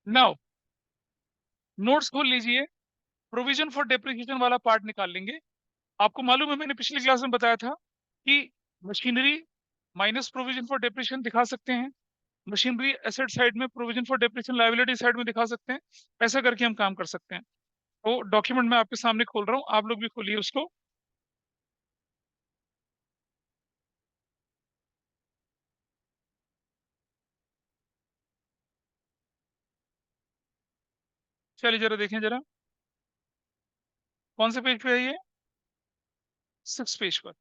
Now notes खोल लीजिए, provision for depreciation वाला पार्ट निकाल लेंगे। आपको मालूम है मैंने पिछली क्लास में बताया था कि machinery minus provision for depreciation दिखा सकते हैं, मशीनरी एसेट साइड में provision for depreciation liability side में दिखा सकते हैं। ऐसा करके हम काम कर सकते हैं। तो डॉक्यूमेंट मैं आपके सामने खोल रहा हूँ, आप लोग भी खोलिए उसको। चलिए जरा देखें जरा, कौन से पेज पे है ये? 6 पेज पर।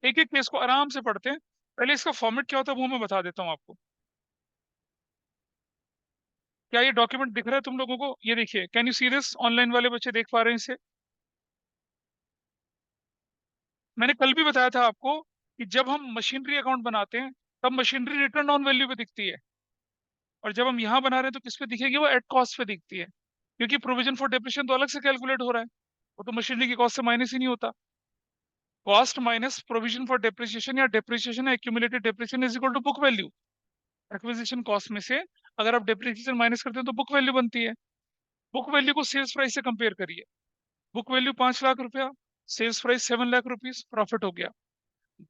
एक एक पेज को आराम से पढ़ते हैं। पहले इसका फॉर्मेट क्या होता है वो मैं बता देता हूँ आपको। क्या ये डॉक्यूमेंट दिख रहा है तुम लोगों को? ये देखिए, can you see this? Online वाले बच्चे देख पा रहे हैं इसे? मैंने कल भी बताया था आपको कि जब हम मशीनरी अकाउंट बनाते हैं तब मशीनरी रिटर्न ऑन वैल्यू पे दिखती है, और जब हम यहाँ बना रहे हैं तो किस पे दिखेगी? वो एट कॉस्ट पे दिखती है, क्योंकि प्रोविजन फॉर डेप्रिसिएशन तो अलग से कैलकुलेट हो रहा है, वो तो मशीनरी की कॉस्ट से माइनस ही नहीं होता। Cost minus provision for depreciation या depreciation accumulated depreciation is equal to book value. Acquisition cost में से अगर आप डेप्रिसिएशन माइनस करते हैं तो बुक वैल्यू बनती है। बुक वैल्यू को सेल्स प्राइस से कंपेयर करिए। बुक वैल्यू 5 लाख रुपया, sales price 7 lakh rupees, profit हो गया।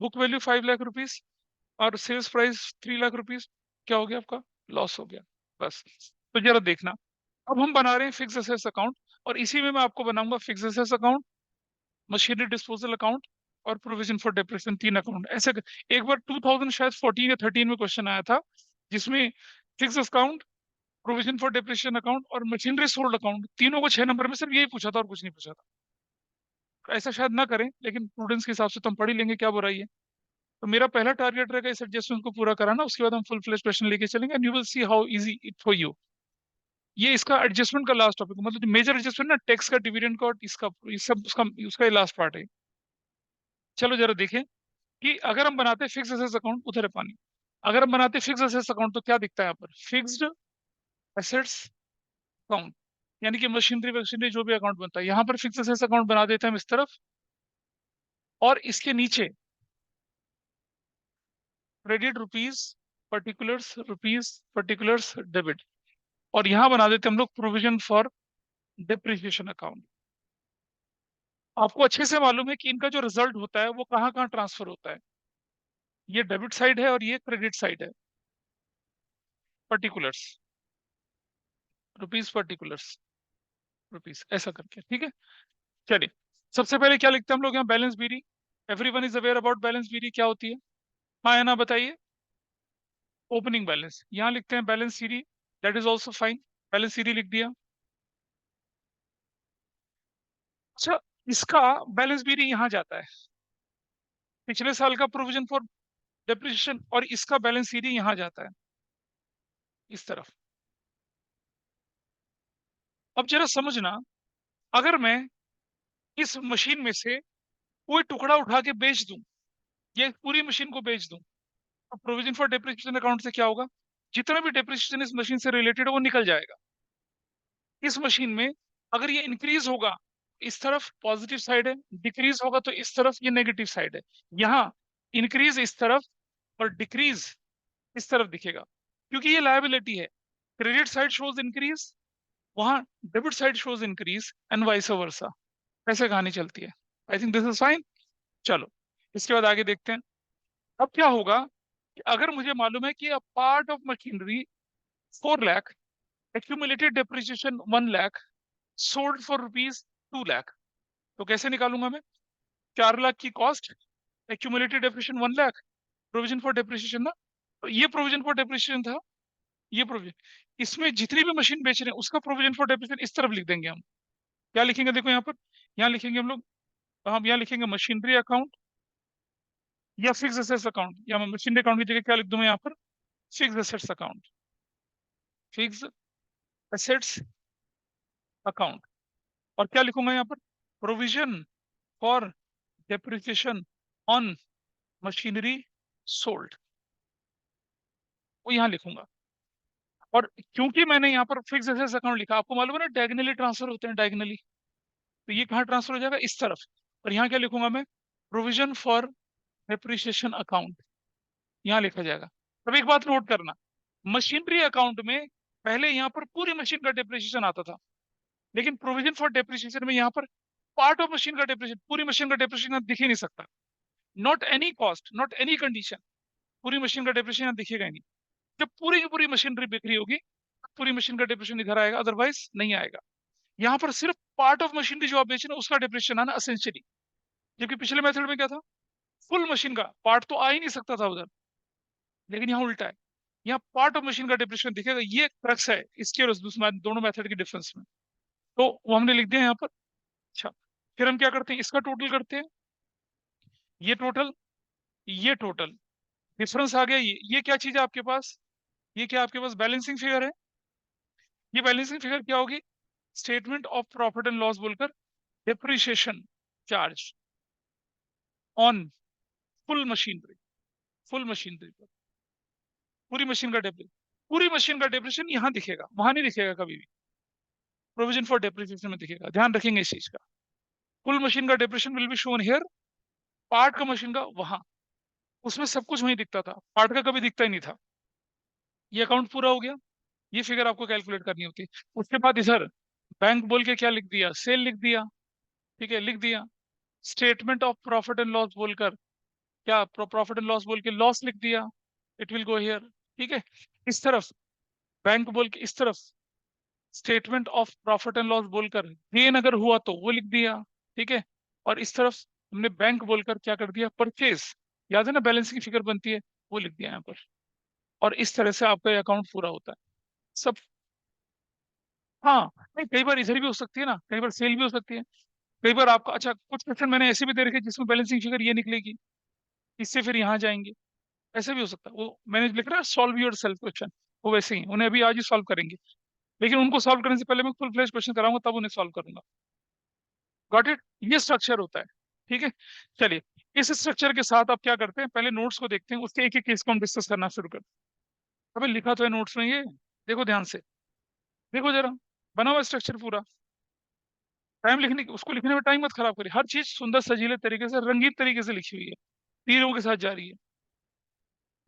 बुक वैल्यू 5 लाख रुपीज और सेल्स प्राइस 3 लाख रुपीज, क्या हो गया आपका? लॉस हो गया। बस। तो जरा देखना, अब हम बना रहे हैं फिक्स असेट्स अकाउंट, और इसी में मैं आपको बनाऊंगा fix assets account, machinery disposal account और प्रोविजन फॉर डेप्रिसिएशन, 3 अकाउंट ऐसे। एक बार 2000 शायद 14 या 13 में क्वेश्चन आया था, जिसमें fix account, provision for depreciation account और मशीनरी सोल्ड अकाउंट, तीनों को 6 नंबर में सिर्फ यही पूछा था और कुछ नहीं पूछा था। तो ऐसा शायद ना करें, लेकिन प्रूडेंस के हिसाब से तो हम पढ़ ही लेंगे, क्या बुराई है। तो मेरा पहला टारगेट रहेगा इस एडजस्टमेंट को पूरा कराना, उसके बाद हम फुल फ्लेज क्वेश्चन लेके चलेंगे and you will see how easy it for you. ये इसका एडजस्टमेंट का लास्ट टॉपिक, मतलब जो मेजर एडजस्टमेंट ना, टैक्स का, डिविडेंड का और इसका, ये सब उसका उसका ये लास्ट पार्ट है। चलो जरा देखें कि अगर हम बनाते फिक्स एसेट्स अकाउंट, उधर है पानी। अगर हम बनाते फिक्स एसेट्स अकाउंट तो क्या दिखता है यहाँ पर? फिक्स्ड एसेट्स अकाउंट, यानी कि मशीनरी वशीनरी जो भी अकाउंट बनता है, यहाँ पर फिक्स एसेट्स अकाउंट बना देते हैं हम इस तरफ, और इसके नीचे क्रेडिट रुपीज पर्टिकुलर्स डेबिट, और यहाँ बना देते हैं हम लोग प्रोविजन फॉर डेप्रिसिएशन अकाउंट। आपको अच्छे से मालूम है कि इनका जो रिजल्ट होता है वो कहाँ कहाँ ट्रांसफर होता है। ये डेबिट साइड है और ये क्रेडिट साइड है। पर्टिकुलर्स, पर्टिकुलर्स रुपीज, ऐसा करके, ठीक है। चलिए, सबसे पहले क्या लिखते हैं हम लोग यहाँ? Balance BD. Everyone is aware about balance BD क्या होती है? हाँ या ना बताइए। ओपनिंग बैलेंस यहाँ लिखते हैं, balance CD, that is also fine. Balance CD लिख दिया। अच्छा, इसका बैलेंस बीरी यहाँ जाता है, पिछले साल का प्रोविजन फॉर डेप्रिसिएशन, और इसका बैलेंस सीरी यहाँ जाता है इस तरफ। अब जरा समझना, अगर मैं इस मशीन में से कोई टुकड़ा उठा के बेच दूं, या पूरी मशीन को बेच दूं, तो प्रोविजन फॉर डेप्रिसिएशन अकाउंट से क्या होगा? जितना भी डेप्रिसिएशन इस मशीन से रिलेटेड है वो निकल जाएगा। इस मशीन में अगर ये इंक्रीज होगा, इस तरफ पॉजिटिव साइड है, डिक्रीज होगा तो इस तरफ ये नेगेटिव साइड है। यहाँ इंक्रीज इस तरफ और डिक्रीज इस तरफ दिखेगा, क्योंकि ये लायबिलिटी है। क्रेडिट साइड शोज इंक्रीज, वहां debit side shows increase, and vice versa. ऐसे कहानी चलती है। I think this is fine. चलो, इसके बाद आगे देखते हैं। अब क्या होगा कि अगर मुझे मालूम है कि a part of machinery 4 lakh, accumulated depreciation 1 lakh, sold for rupees 2 lakh, तो कैसे निकालूंगा मैं? 4 लाख की cost, accumulated depreciation 1 lakh, provision for depreciation ना, तो ये प्रोविजन फॉर डेप्रिसिएशन था। ये प्रोविजन, इसमें जितनी भी मशीन बेच रहे हैं उसका प्रोविजन फॉर डेप्रिसिएशन इस तरफ लिख देंगे हम। क्या लिखेंगे देखो यहाँ पर, यहाँ लिखेंगे हम यहाँ लिखेंगे मशीनरी अकाउंट या फिक्स एसेट्स अकाउंट, या मैं मशीनरी अकाउंट की जगह क्या लिख दूंगा यहाँ पर? Fix assets account, fix assets account. और क्या लिखूंगा यहाँ पर? Provision for depreciation on machinery sold, वो यहाँ लिखूंगा। और क्योंकि मैंने यहाँ पर फिक्स एसेट्स अकाउंट लिखा, आपको मालूम है ना डायगनली ट्रांसफर होते हैं, डायगनली, तो ये कहाँ ट्रांसफर हो जाएगा? इस तरफ। और यहाँ क्या लिखूंगा मैं? प्रोविजन फॉर डेप्रिसिएशन अकाउंट, यहाँ लिखा जाएगा। अब एक बात नोट करना, मशीनरी अकाउंट में पहले यहाँ पर पूरी मशीन का डेप्रिसिएशन आता था, लेकिन प्रोविजन फॉर डेप्रिसिएशन में यहाँ पर पार्ट ऑफ मशीन का डेप्रिसिएशन, पूरी मशीन का डेप्रिसिएशन दिख ही नहीं सकता। Not any cost, not any condition, पूरी मशीन का डेप्रिसिएशन दिखेगा ही नहीं। जब पूरी की पूरी मशीनरी बिक्री होगी, पूरी मशीन का डेप्रिसिएशन इधर आएगा, अदरवाइज नहीं आएगा। यहाँ पर सिर्फ पार्ट ऑफ मशीनरी जो आप बेच रहे हैं उसका डेप्रिसिएशन आना एसेंशियली, जबकि पिछले मेथड में क्या था, फुल मशीन का पार्ट तो आ ही नहीं सकता था उधर, लेकिन यहाँ उल्टा है, यहाँ पार्ट ऑफ मशीन का डिप्रेशन दिखेगा। ये क्रक्स है इसके और दूसरा दोनों मेथड के डिफरेंस में। तो वो हमने लिख दिया यहाँ पर। अच्छा, फिर हम क्या करते हैं, इसका टोटल करते हैं, ये टोटल, ये टोटल, डिफरेंस आ गया। ये क्या चीज है आपके पास, ये क्या आपके पास बैलेंसिंग फिगर है। ये बैलेंसिंग फिगर क्या होगी, statement of profit and loss बोलकर depreciation charge on full machinery, full machinery पर पूरी मशीन का डेप्रिसिएशन, पूरी मशीन का डेप्रिसिएशन यहाँ दिखेगा, वहां नहीं दिखेगा कभी भी, प्रोविजन फॉर डेप्रिसिएशन में दिखेगा। ध्यान रखेंगे इस चीज का, फुल मशीन का depreciation will be shown here, part का मशीन का वहां, उसमें सब कुछ वहीं दिखता था, पार्ट का कभी दिखता ही नहीं था। ये अकाउंट पूरा हो गया, ये फिगर आपको कैलकुलेट करनी होती है। उसके बाद इधर बैंक बोल के क्या लिख दिया, सेल लिख दिया, ठीक है, लिख दिया। Statement of profit and loss बोलकर क्या, प्रॉफिट एंड लॉस बोल के लॉस लिख दिया, इट विल गो हियर, ठीक है। इस तरफ बैंक बोल के, इस तरफ statement of profit and loss बोलकर गेन अगर हुआ तो वो लिख दिया, ठीक है। और इस तरफ हमने बैंक बोलकर क्या कर दिया, परचेज, याद है ना बैलेंसिंग फिगर बनती है, वो लिख दिया यहाँ पर। और इस तरह से आपका अकाउंट पूरा होता है सब। हाँ, नहीं कई बार इधर भी हो सकती है ना, कई बार सेल भी हो सकती है, कई बार आपका, अच्छा कुछ क्वेश्चन मैंने ऐसे भी दे रखे जिसमें बैलेंसिंग फिगर ये निकलेगी, इससे फिर यहाँ जाएंगे, ऐसे भी हो सकता है। वो मैंने लिख रहा है सॉल्व योर सेल्फ क्वेश्चन, वो वैसे ही उन्हें अभी आज ही सॉल्व करेंगे, लेकिन उनको सॉल्व करने से पहले मैं फुल फ्लेज क्वेश्चन कराऊंगा तब उन्हें सॉल्व करूंगा। गॉट इट, ये स्ट्रक्चर होता है, ठीक है। चलिए, इस स्ट्रक्चर के साथ आप क्या करते हैं, पहले नोट्स को देखते हैं, उसके एक एक केस को हम डिस्कस करना शुरू करते हैं। अबे लिखा तो है नोट्स में ये, देखो ध्यान से, देखो जरा, बना हुआ स्ट्रक्चर पूरा। टाइम लिखने, उसको लिखने में टाइम मत खराब करिए, हर चीज सुंदर सजीले तरीके से, रंगीन तरीके से लिखी हुई है, तीरों के साथ जा रही है।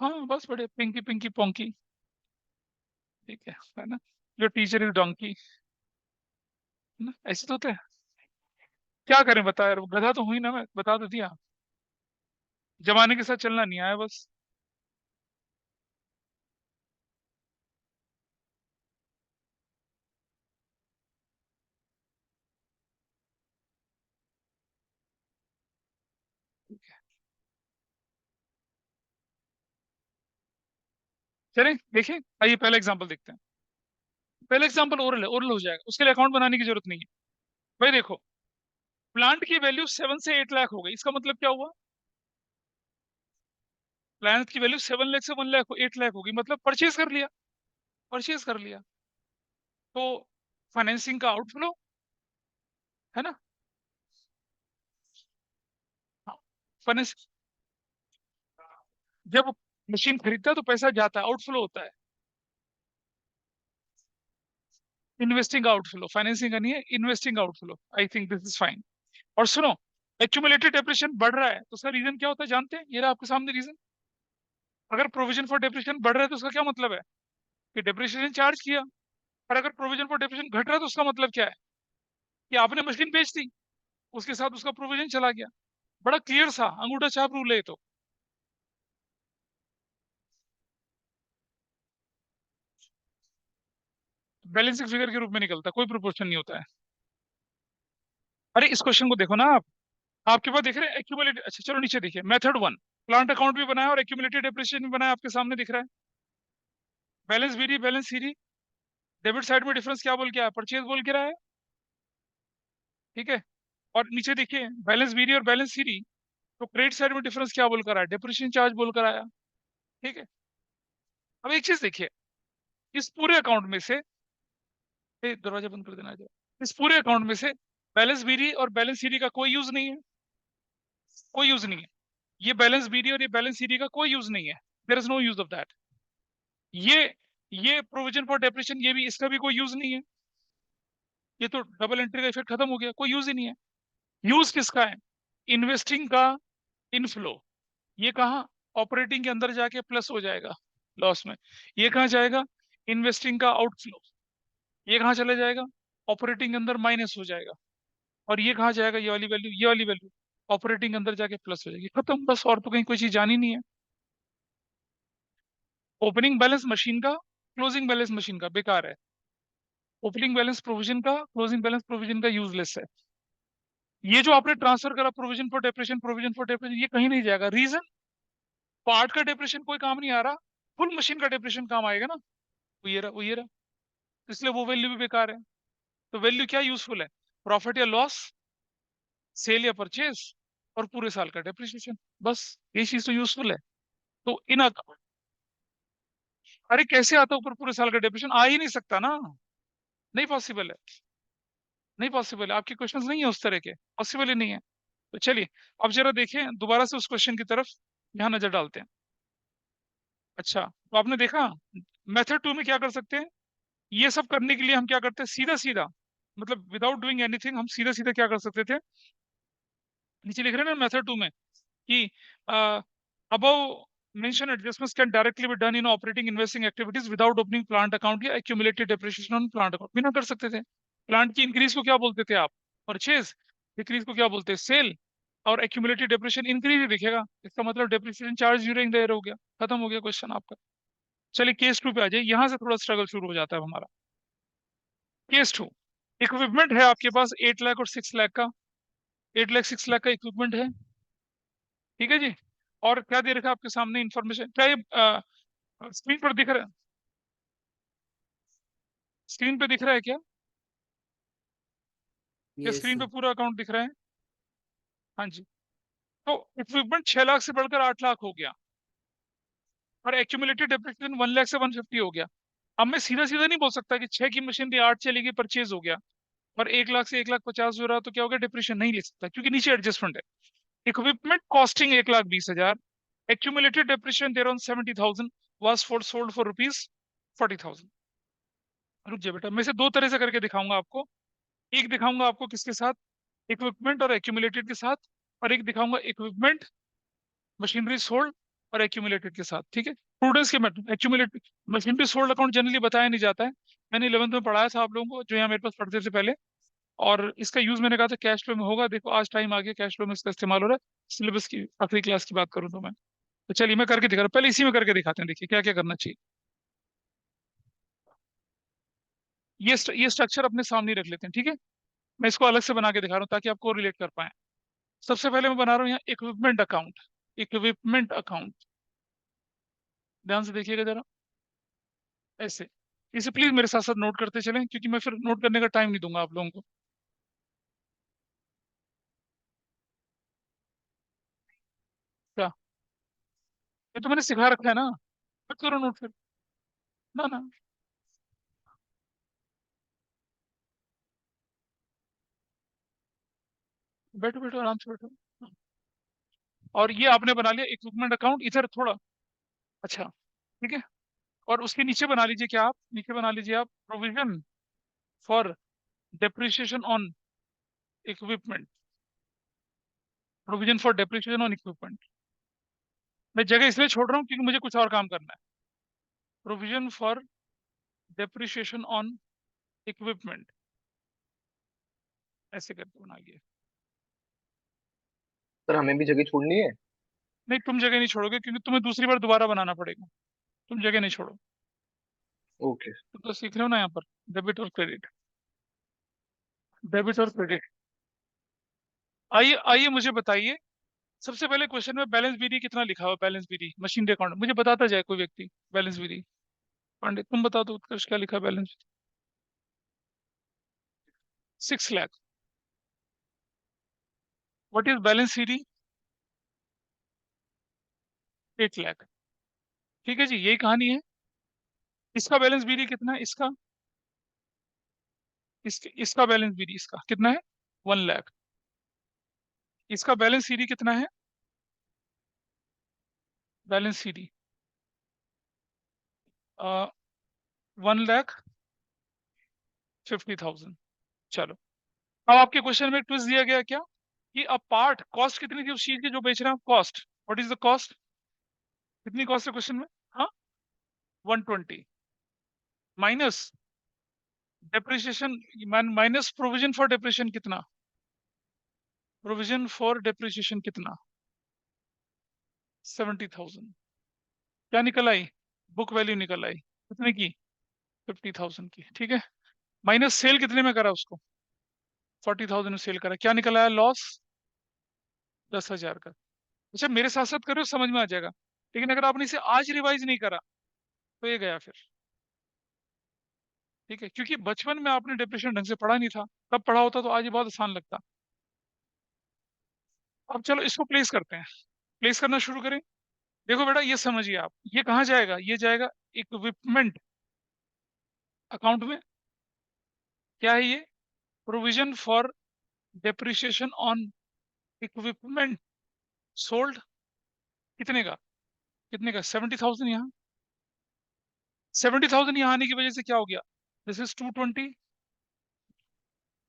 हाँ बस बड़े पिंकी पिंकी पोंकी, ठीक है ना। जो टीचर इज डोंकी, ना ऐसे तो होता है। क्या करें बता यार, गधा तो हुई ना, मैं बता तो दिया, जमाने के साथ चलना नहीं आया बस। चलें देखिए, आइए पहला एग्जांपल देखते हैं। पहला एग्जांपल ओरल है, ओरल हो जाएगा, उसके लिए अकाउंट बनाने की जरूरत नहीं है। भाई देखो, प्लांट की वैल्यू 7 से 8 लाख हो गई, इसका मतलब क्या हुआ, प्लांट की वैल्यू 7 लाख से 1 लाख 8 लाख होगी, मतलब परचेज कर लिया, परचेज कर लिया। तो फाइनेंसिंग का आउटफ्लो है ना, फाइनेंस, जब मशीन खरीदता है तो पैसा जाता है, आउटफ्लो होता है, इन्वेस्टिंग आउटफ्लो, फाइनेंसिंग का नहीं है, investing outflow. I think this is fine. और सुनो, एक्यूमुलेटेड डेप्रिसिएशन बढ़ रहा है तो उसका रीजन क्या होता है जानते हैं, ये रहा आपके सामने रीजन। अगर प्रोविजन फॉर डेप्रिसिएशन बढ़ रहा है तो उसका क्या मतलब है, कि डेप्रिसिएशन चार्ज किया। और अगर प्रोविजन फॉर डेप्रिसिएशन घट रहा है तो उसका मतलब क्या है, कि आपने मशीन बेच दी, उसके साथ उसका प्रोविजन चला गया। बड़ा क्लियर सा अंगूठा छाप रूल है ये तो। बैलेंसिंग फिगर के रूप में निकलता है, कोई प्रोपोर्शन नहीं होता है। अरे इस क्वेश्चन को देखो ना आप, आपके पास देख रहे हैं एक्यूमुलेटेड, अच्छा चलो नीचे देखिए, मेथड 1, प्लांट अकाउंट भी बनाया और एक्यूमुलेटेड डेप्रिसिएशन भी बनाया, आपके सामने दिख रहा है। Balance BD, balance CD, debit side में डिफरेंस क्या बोल के आया, परचेज बोल के रहा है, ठीक है। और नीचे देखिए बैलेंस बीडी और बैलेंस सीडी, तो क्रेडिट साइड में डिफरेंस क्या बोल कर आया, डेप्रिसिएशन चार्ज बोल कर आया, ठीक है। अब एक चीज देखिए, इस पूरे अकाउंट में से, दरवाजा बंद कर देना जरा, इस पूरे अकाउंट में से बैलेंस बीडी और बैलेंस सीडी का कोई यूज नहीं है, कोई यूज नहीं है। ये बैलेंस बीडी और ये बैलेंस सीडी का कोई यूज नहीं है, there is no use of that. ये ये प्रोविजन फॉर डेप्रिसिएशन, ये भी, इसका भी कोई यूज नहीं है, ये तो डबल एंट्री का इफेक्ट खत्म हो गया, कोई यूज ही नहीं है। यूज किसका है, इन्वेस्टिंग का इनफ्लो, ये कहा ऑपरेटिंग के अंदर जाके प्लस हो जाएगा, लॉस में। ये कहाँ जाएगा? इन्वेस्टिंग का आउटफ्लो। ये कहाँ चला जाएगा? ऑपरेटिंग के अंदर माइनस हो जाएगा। और ये कहाँ जाएगा? ये वाली वैल्यू, ये वाली वैल्यू ऑपरेटिंग के अंदर जाके प्लस हो जाएगी, खत्म बस। और तो कहीं कोई चीज जानी नहीं है। ओपनिंग बैलेंस मशीन का, क्लोजिंग बैलेंस मशीन का बेकार है। ओपनिंग बैलेंस प्रोविजन का, क्लोजिंग बैलेंस प्रोविजन का यूजलेस है। ये जो आपने ट्रांसफर करा provision for depression, provision for depression, ये कहीं नहीं जाएगा। रीजन, पार्ट का डेप्रेशन कोई काम नहीं आ रहा, फुल मशीन का डेप्रेशन काम आएगा ना। वो ये रहा, वो ये रहा। इसलिए वो वैल्यू भी बेकार है। तो वैल्यू क्या यूजफुल है? प्रॉफिट या लॉस, सेल या परचेज, और पूरे साल का डेप्रिसिएशन। बस ये चीज तो यूजफुल है। तो इन, अरे कैसे आता ऊपर पूरे साल का डेप्रिसिएशन? आ ही नहीं सकता ना। नहीं पॉसिबल है, नहीं पॉसिबल है। आपके क्वेश्चंस नहीं है उस तरह के, पॉसिबल ही नहीं है। तो चलिए, अब जरा देखें दोबारा से उस क्वेश्चन की तरफ, यहाँ नजर डालते हैं। अच्छा, तो आपने देखा मेथड टू में क्या कर सकते हैं। ये सब करने के लिए हम क्या करते हैं, सीधा सीधा, मतलब विदाउट डूइंग एनीथिंग, हम सीधा सीधा क्या कर सकते थे। नीचे लिख रहे हैं ना मेथड टू में कि above mentioned adjustments can directly be done in operating investing activities without opening plant account या accumulated depreciation on plant account, बिना कर सकते थे। प्लांट की इंक्रीज को क्या बोलते थे आप? परचेज। डिक्रीज को क्या बोलते हैं? सेल। और एक्यूमुलेटेड डेप्रिसिएशन इंक्रीज ही दिखेगा, इसका मतलब depreciation charge during the year हो गया, खत्म हो गया क्वेश्चन आपका। चलिए केस टू पे आ जाइए, यहां से थोड़ा स्ट्रगल शुरू हो जाता है हमारा। केस टू, इक्विपमेंट है आपके पास 8 लाख और 6 लाख का, 8 लाख 6 लाख का इक्विपमेंट है, ठीक है जी। और क्या दे रखा है आपके सामने इंफॉर्मेशन, क्या ये स्क्रीन पर दिख रहा है? स्क्रीन पे दिख रहा है क्या? क्या यस स्क्रीन पे पूरा अकाउंट दिख रहा है? हाँ जी। तो इक्विपमेंट 6 लाख से बढ़कर 8 लाख हो गया, और एक्यूमुलेटेड डेप्रिसिएशन 1 लाख से 150 हो गया। अब मैं सीधा सीधा नहीं बोल सकता कि 6 की मशीन थी, 8 चलेगी, परचेज हो गया, और 1 लाख से 1 लाख 50 हो रहा, तो क्या हो गया? डिप्रेशन नहीं ले सकता, क्योंकि नीचे एडजस्टमेंट है। इक्विपमेंट कॉस्टिंग 1 लाख 20 हजार, accumulated depreciation thereon 70,000 was for sold for rupees 40,000। रुक जाए बेटा, मैं इसे दो तरह से करके दिखाऊंगा आपको। एक दिखाऊंगा आपको किसके साथ, इक्विपमेंट और एक्यूमुलेटेड के साथ, और एक दिखाऊंगा इक्विपमेंट, मशीनरी सोल्ड और एक्यूमुलेटेड के साथ, ठीक है। प्रूडेंस के method, accumulated machinery sold account generally बताया नहीं जाता है। मैंने 11th में पढ़ाया था आप लोगों को, जो यहाँ मेरे पास पढ़ते थे पहले। और इसका यूज मैंने कहा था कैश फ्लो में होगा, देखो आज टाइम आ गया कैश फ्लो में इसका इस्तेमाल हो रहा है। सिलेबस की आखिरी क्लास की बात करूँ तो मैं, तो चलिए मैं करके दिखा रहा हूँ, पहले इसी में करके दिखाते हैं, देखिए क्या क्या करना चाहिए। ये स्ट्रक्चर अपने सामने ही रख लेते हैं, ठीक है। मैं इसको अलग से बना के दिखा रहा हूँ ताकि आपको रिलेट कर पाए। सबसे पहले मैं बना रहा हूँ यहाँ इक्विपमेंट अकाउंट। इक्विपमेंट अकाउंट, ध्यान से देखिएगा जरा, ऐसे। इसे प्लीज मेरे साथ साथ नोट करते चलें, क्योंकि मैं फिर नोट करने का टाइम नहीं दूंगा आप लोगों को। क्या? ये तो मैंने सिखा रखा है ना, मत करो नोट फिर। ना ना, बैठो बैठो आराम से बैठो। और ये आपने बना लिया इक्विपमेंट अकाउंट, इधर थोड़ा, अच्छा, ठीक है। और उसके नीचे बना लीजिए, क्या आप नीचे बना लीजिए आप, provision for depreciation on equipment, provision for depreciation on equipment. मैं जगह इसलिए छोड़ रहा हूँ क्योंकि मुझे कुछ और काम करना है। Provision for depreciation on equipment, ऐसे करके बना लिया। सर, हमें भी जगह छोड़नी है। नहीं, तुम जगह नहीं छोड़ोगे, क्योंकि तुम्हें दूसरी बार दोबारा बनाना पड़ेगा। तुम जगह नहीं छोड़ो। ओके। तुम तो सीख रहे हो ना यहाँ पर, डेबिट और क्रेडिट, डेबिट और क्रेडिट। आइए आइए मुझे बताइए, सबसे पहले क्वेश्चन में बैलेंस बीडी कितना लिखा हुआ, बैलेंस बीडी मशीनरी अकाउंट मुझे बताता जाए कोई व्यक्ति। बैलेंस बीडी, पांडे तुम बता दो, उत्कर्ष क्या लिखा balance? 6 lakh. What is balance CD? 8 lakh. ठीक है जी, यही कहानी है। इसका बैलेंस बीडी कितना है इसका? इसका बैलेंस बीडी इसका कितना है? 1 लाख। इसका बैलेंस सीडी कितना है? Balance CD 1,50,000। चलो, अब आपके क्वेश्चन में ट्विस्ट दिया गया क्या, कि अब पार्ट कॉस्ट कितनी थी उस चीज की जो बेच रहे हैं आप, cost, what is the cost? कितनी कॉस्ट है क्वेश्चन में? हाँ, 120 minus depreciation minus provision for depreciation कितना, प्रोविजन फॉर डेप्रिसिएशन कितना, 70,000। क्या निकल आई, बुक वैल्यू निकल आई कितने की, 50,000 की, ठीक है। माइनस सेल कितने में करा उसको, 40,000 में सेल करा, क्या निकल आया लॉस, 10,000 का। अच्छा मेरे साथ साथ करो समझ में आ जाएगा, लेकिन अगर आपने इसे आज रिवाइज नहीं करा तो ये गया फिर, ठीक है, क्योंकि बचपन में आपने डिप्रेशन ढंग से पढ़ा नहीं था, तब पढ़ा होता तो आज ये बहुत आसान लगता। अब चलो इसको प्लेस करते हैं, प्लेस करना शुरू करें। देखो बेटा ये समझिए आप, ये कहाँ जाएगा, ये जाएगा इक्विपमेंट अकाउंट में। क्या है ये, provision for depreciation on equipment sold, कितने का, कितने का, 70,000। यहाँ 70,000 यहाँ आने की वजह से क्या हो गया, दिस इज 220,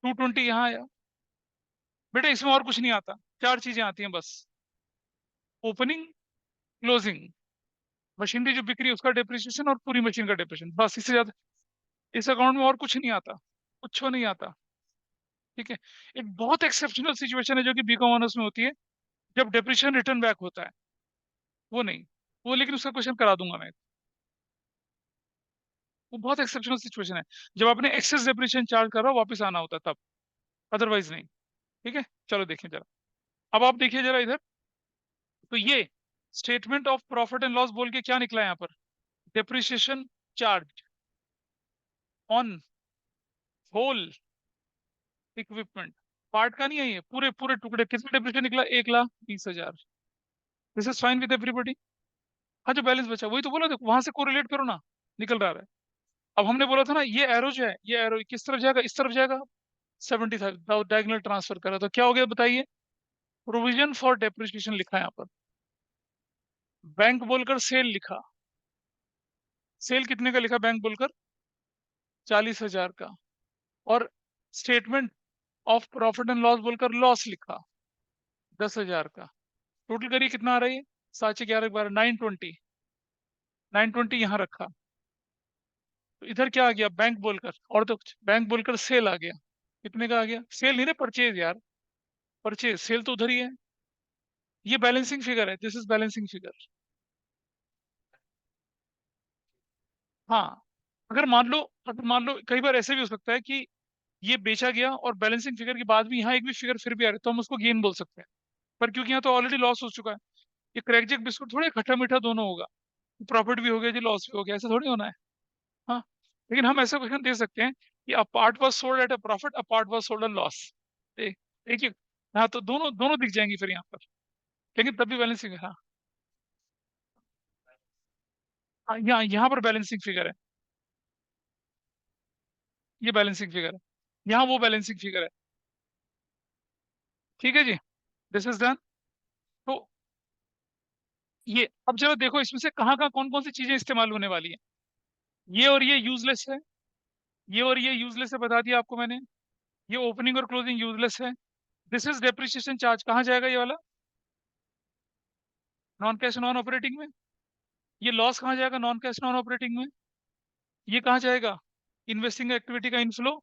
220 यहाँ आया। बेटा इसमें और कुछ नहीं आता, चार चीजें आती हैं बस, ओपनिंग, क्लोजिंग, मशीनरी जो बिक्री उसका डेप्रिसिएशन और पूरी मशीन का डेप्रिसिएशन, बस इससे ज्यादा इस अकाउंट में और कुछ नहीं आता, कुछ नहीं आता, ठीक है। एक बहुत एक्सेप्शनल सिचुएशन है जो कि बीकॉम ऑनर्स में होती है, जब डेप्रिसिएशन रिटर्न बैक होता है, वो नहीं, वो लेकिन उसका क्वेश्चन करा दूंगा मैं, वो बहुत एक्सेप्शनल सिचुएशन है, जब आपने एक्सेस डेप्रिसिएशन चार्ज करा वापस आना होता है तब, अदरवाइज नहीं, ठीक है। चलो देखिए जरा, अब आप देखिए जरा इधर, तो ये statement of profit and loss बोल के क्या निकला यहाँ पर, depreciation charge on whole equipment, part का नहीं है ये, पूरे पूरे टुकड़े, कितना डेप्रिसिएशन निकला, 1,20,000। This is fine with everybody. हाँ जो बैलेंस बचा वही तो बोला, देखो वहां से कोरिलेट करो ना, निकल रहा है। अब हमने बोला था ना ये एरो जो है, ये एरो किस तरफ जाएगा, इस तरफ जाएगा, 70,000 डायगोनल ट्रांसफर करा तो क्या हो गया बताइए, प्रोविजन फॉर डेप्रिसिएशन लिखा है यहाँ पर, बैंक बोलकर सेल लिखा, सेल कितने का लिखा बैंक बोलकर, 40,000 का, और statement of profit and loss बोलकर लॉस लिखा, 10,000 का। टोटल करिए कितना आ रहा है, 7 11 920, 920 यहाँ रखा, तो इधर क्या आ गया बैंक बोलकर, और तो कुछ बैंक बोलकर सेल आ गया, कितने का आ गया, सेल नहीं ना परचेज यार, परचेज सेल तो उधर ही है, ये बैलेंसिंग फिगर है, दिस इज बैलेंसिंग फिगर। हाँ, अगर मान लो, अगर मान लो कई बार ऐसे भी हो सकता है कि ये बेचा गया और बैलेंसिंग फिगर के बाद भी यहाँ एक भी फिगर फिर भी आ रही है तो हम उसको गेन बोल सकते हैं, पर क्योंकि यहाँ तो ऑलरेडी लॉस हो चुका है, ये क्रैकजैक बिस्कुट थोड़ी खट्टा मीठा दोनों होगा, प्रॉफिट भी हो गया जी लॉस भी हो गया, ऐसा थोड़ी होना है। हाँ, लेकिन हम ऐसा क्वेश्चन दे सकते हैं कि a part was sold at a profit, a part was sold at loss, देखिए। हाँ तो दोनों दोनों दिख जाएंगी फिर यहाँ पर, लेकिन तब भी बैलेंसिंग, हाँ हाँ, यहाँ यहाँ पर बैलेंसिंग फिगर है, ये बैलेंसिंग फिगर है, यहाँ वो बैलेंसिंग फिगर है, ठीक है जी, दिस इज डन। तो ये अब जरा देखो इसमें से कहाँ कहाँ कौन कौन सी चीजें इस्तेमाल होने वाली है, ये और ये यूजलेस है, ये और ये यूजलेस है बता दिया आपको मैंने, ये ओपनिंग और क्लोजिंग यूजलेस है, दिस इज डेप्रिसिएशन चार्ज, कहाँ जाएगा ये वाला, नॉन कैश नॉन ऑपरेटिंग में, ये लॉस कहाँ जाएगा, नॉन कैश नॉन ऑपरेटिंग में, ये कहाँ जाएगा, इन्वेस्टिंग एक्टिविटी का इनफ्लो,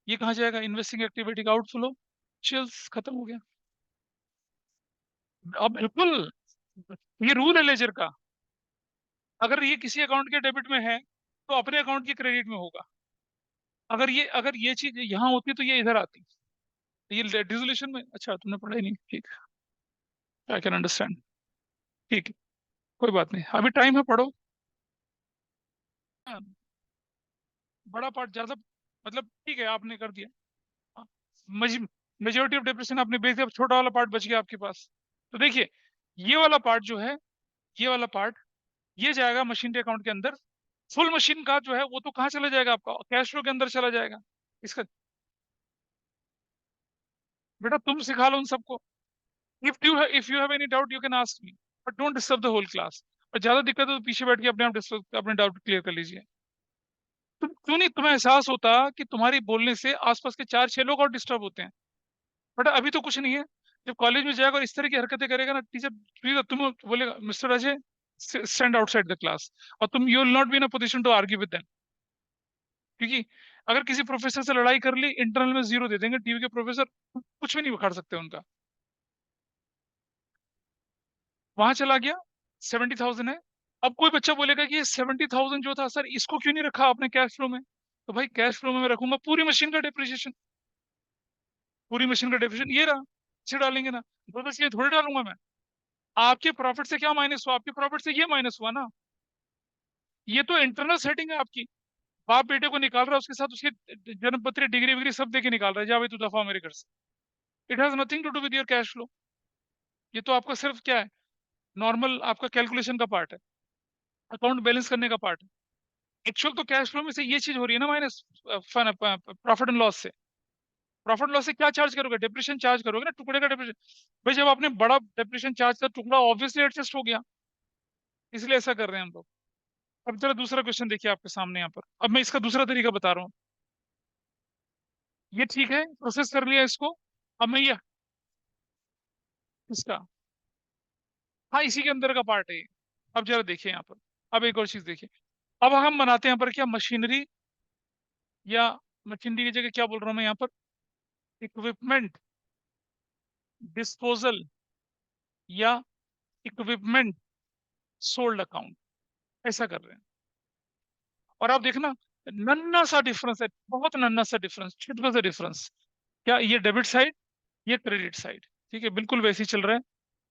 ये कहाँ जाएगा, इन्वेस्टिंग एक्टिविटी का आउटफ्लो, चिल्स खत्म हो गया। अब बिल्कुल, ये रूल है लेजर का, अगर ये किसी अकाउंट के डेबिट में है तो अपने अकाउंट के क्रेडिट में होगा, अगर ये चीज यहाँ होती तो ये इधर आती, ये डिसोल्यूशन में, अच्छा तुमने पढ़ा ही नहीं, ठीक, आई कैन अंडरस्टैंड, ठीक है, कोई बात नहीं, अभी टाइम है पढ़ो। हाँ, बड़ा पार्ट ज्यादा, मतलब ठीक है आपने कर दिया, मेजोरिटी ऑफ डिप्रेशन आपने बेच दिया, अब छोटा वाला पार्ट बच गया आपके पास। तो देखिए ये वाला पार्ट जो है, ये वाला पार्ट ये जाएगा मशीनरी अकाउंट के अंदर, फुल मशीन का जो है वो तो कहाँ चला जाएगा आपका, कैश फ्लो के अंदर चला जाएगा इसका। बेटा तुम सिखा लो उन सबको, if you have any doubt you can ask me, but don't disturb the whole class, और ज्यादा दिक्कत है तो पीछे बैठ के अपने आप अपने डाउट क्लियर कर लीजिए। तुम क्यों नहीं, तुम्हें एहसास होता कि तुम्हारी बोलने से आसपास के 4 6 लोग और डिस्टर्ब होते हैं, बट अभी तो कुछ नहीं है, जब कॉलेज में जाएगा और इस तरह की हरकतें करेगा ना टीचर, प्लीज तुम बोलेगा mister Ajay stand outside the class, और तुम you will not be in a position to argue with them, क्योंकि अगर किसी प्रोफेसर से लड़ाई कर ली, इंटरनल में 0 दे देंगे, टीवी के प्रोफेसर कुछ भी नहीं उखाड़ सकते उनका। वहां चला गया, 70,000 है। अब कोई बच्चा बोलेगा कि ये 70,000 जो था सर, इसको क्यों नहीं रखा आपने कैश फ्लो में? तो भाई कैश फ्लो में मैं रखूंगा पूरी मशीन का डेप्रिसिएशन, पूरी मशीन का डेप्रिसिएशन ये रहा, इसे डालेंगे ना। तो बस ये थोड़ी डालूंगा मैं। आपके प्रॉफिट से क्या माइनस हुआ? आपके प्रॉफिट से ये माइनस हुआ ना। ये तो इंटरनल सेटिंग है आपकी। बाप बेटे को निकाल रहा है, उसके साथ उसकी जन्म पत्री, डिग्री विग्री सब देके निकाल रहा है, जा भाई तू दफा मेरे घर से। It has nothing to do with your cash flow. ये तो आपका सिर्फ क्या है, नॉर्मल आपका कैलकुलेशन का पार्ट है, अकाउंट बैलेंस करने का पार्ट है। एक्चुअल तो कैश फ्लो में से ये चीज हो रही है ना माइनस, प्रॉफिट एंड लॉस से। प्रॉफिट लॉस से क्या चार्ज करोगे? डेप्रिसिएशन चार्ज करोगे ना, टुकड़े का डेप्रिसिएशन। भाई जब आपने बड़ा डेप्रिसिएशन चार्ज कर, टुकड़ा ऑब्वियसली एडजस्ट हो गया, इसलिए ऐसा कर रहे हैं हम लोग। अब जरा दूसरा क्वेश्चन देखिए आपके सामने यहाँ पर, अब मैं इसका दूसरा तरीका बता रहा हूँ। ये ठीक है, प्रोसेस कर लिया इसको। अब मैं ये इसका, हाँ इसी के अंदर का पार्ट है ये। अब जरा देखिए यहाँ पर, अब एक और चीज देखिए। अब हम बनाते हैं यहाँ पर क्या, मशीनरी, या मशीनरी की जगह क्या बोल रहा हूँ मैं यहाँ पर, इक्विपमेंट डिस्पोजल, या इक्विपमेंट सोल्ड अकाउंट, ऐसा कर रहे हैं। और आप देखना, नन्ना सा डिफरेंस है, बहुत नन्ना सा डिफरेंस, छोटा सा डिफरेंस। क्या ये डेबिट साइड, ये क्रेडिट साइड, ठीक है, बिल्कुल वैसे ही चल रहा है।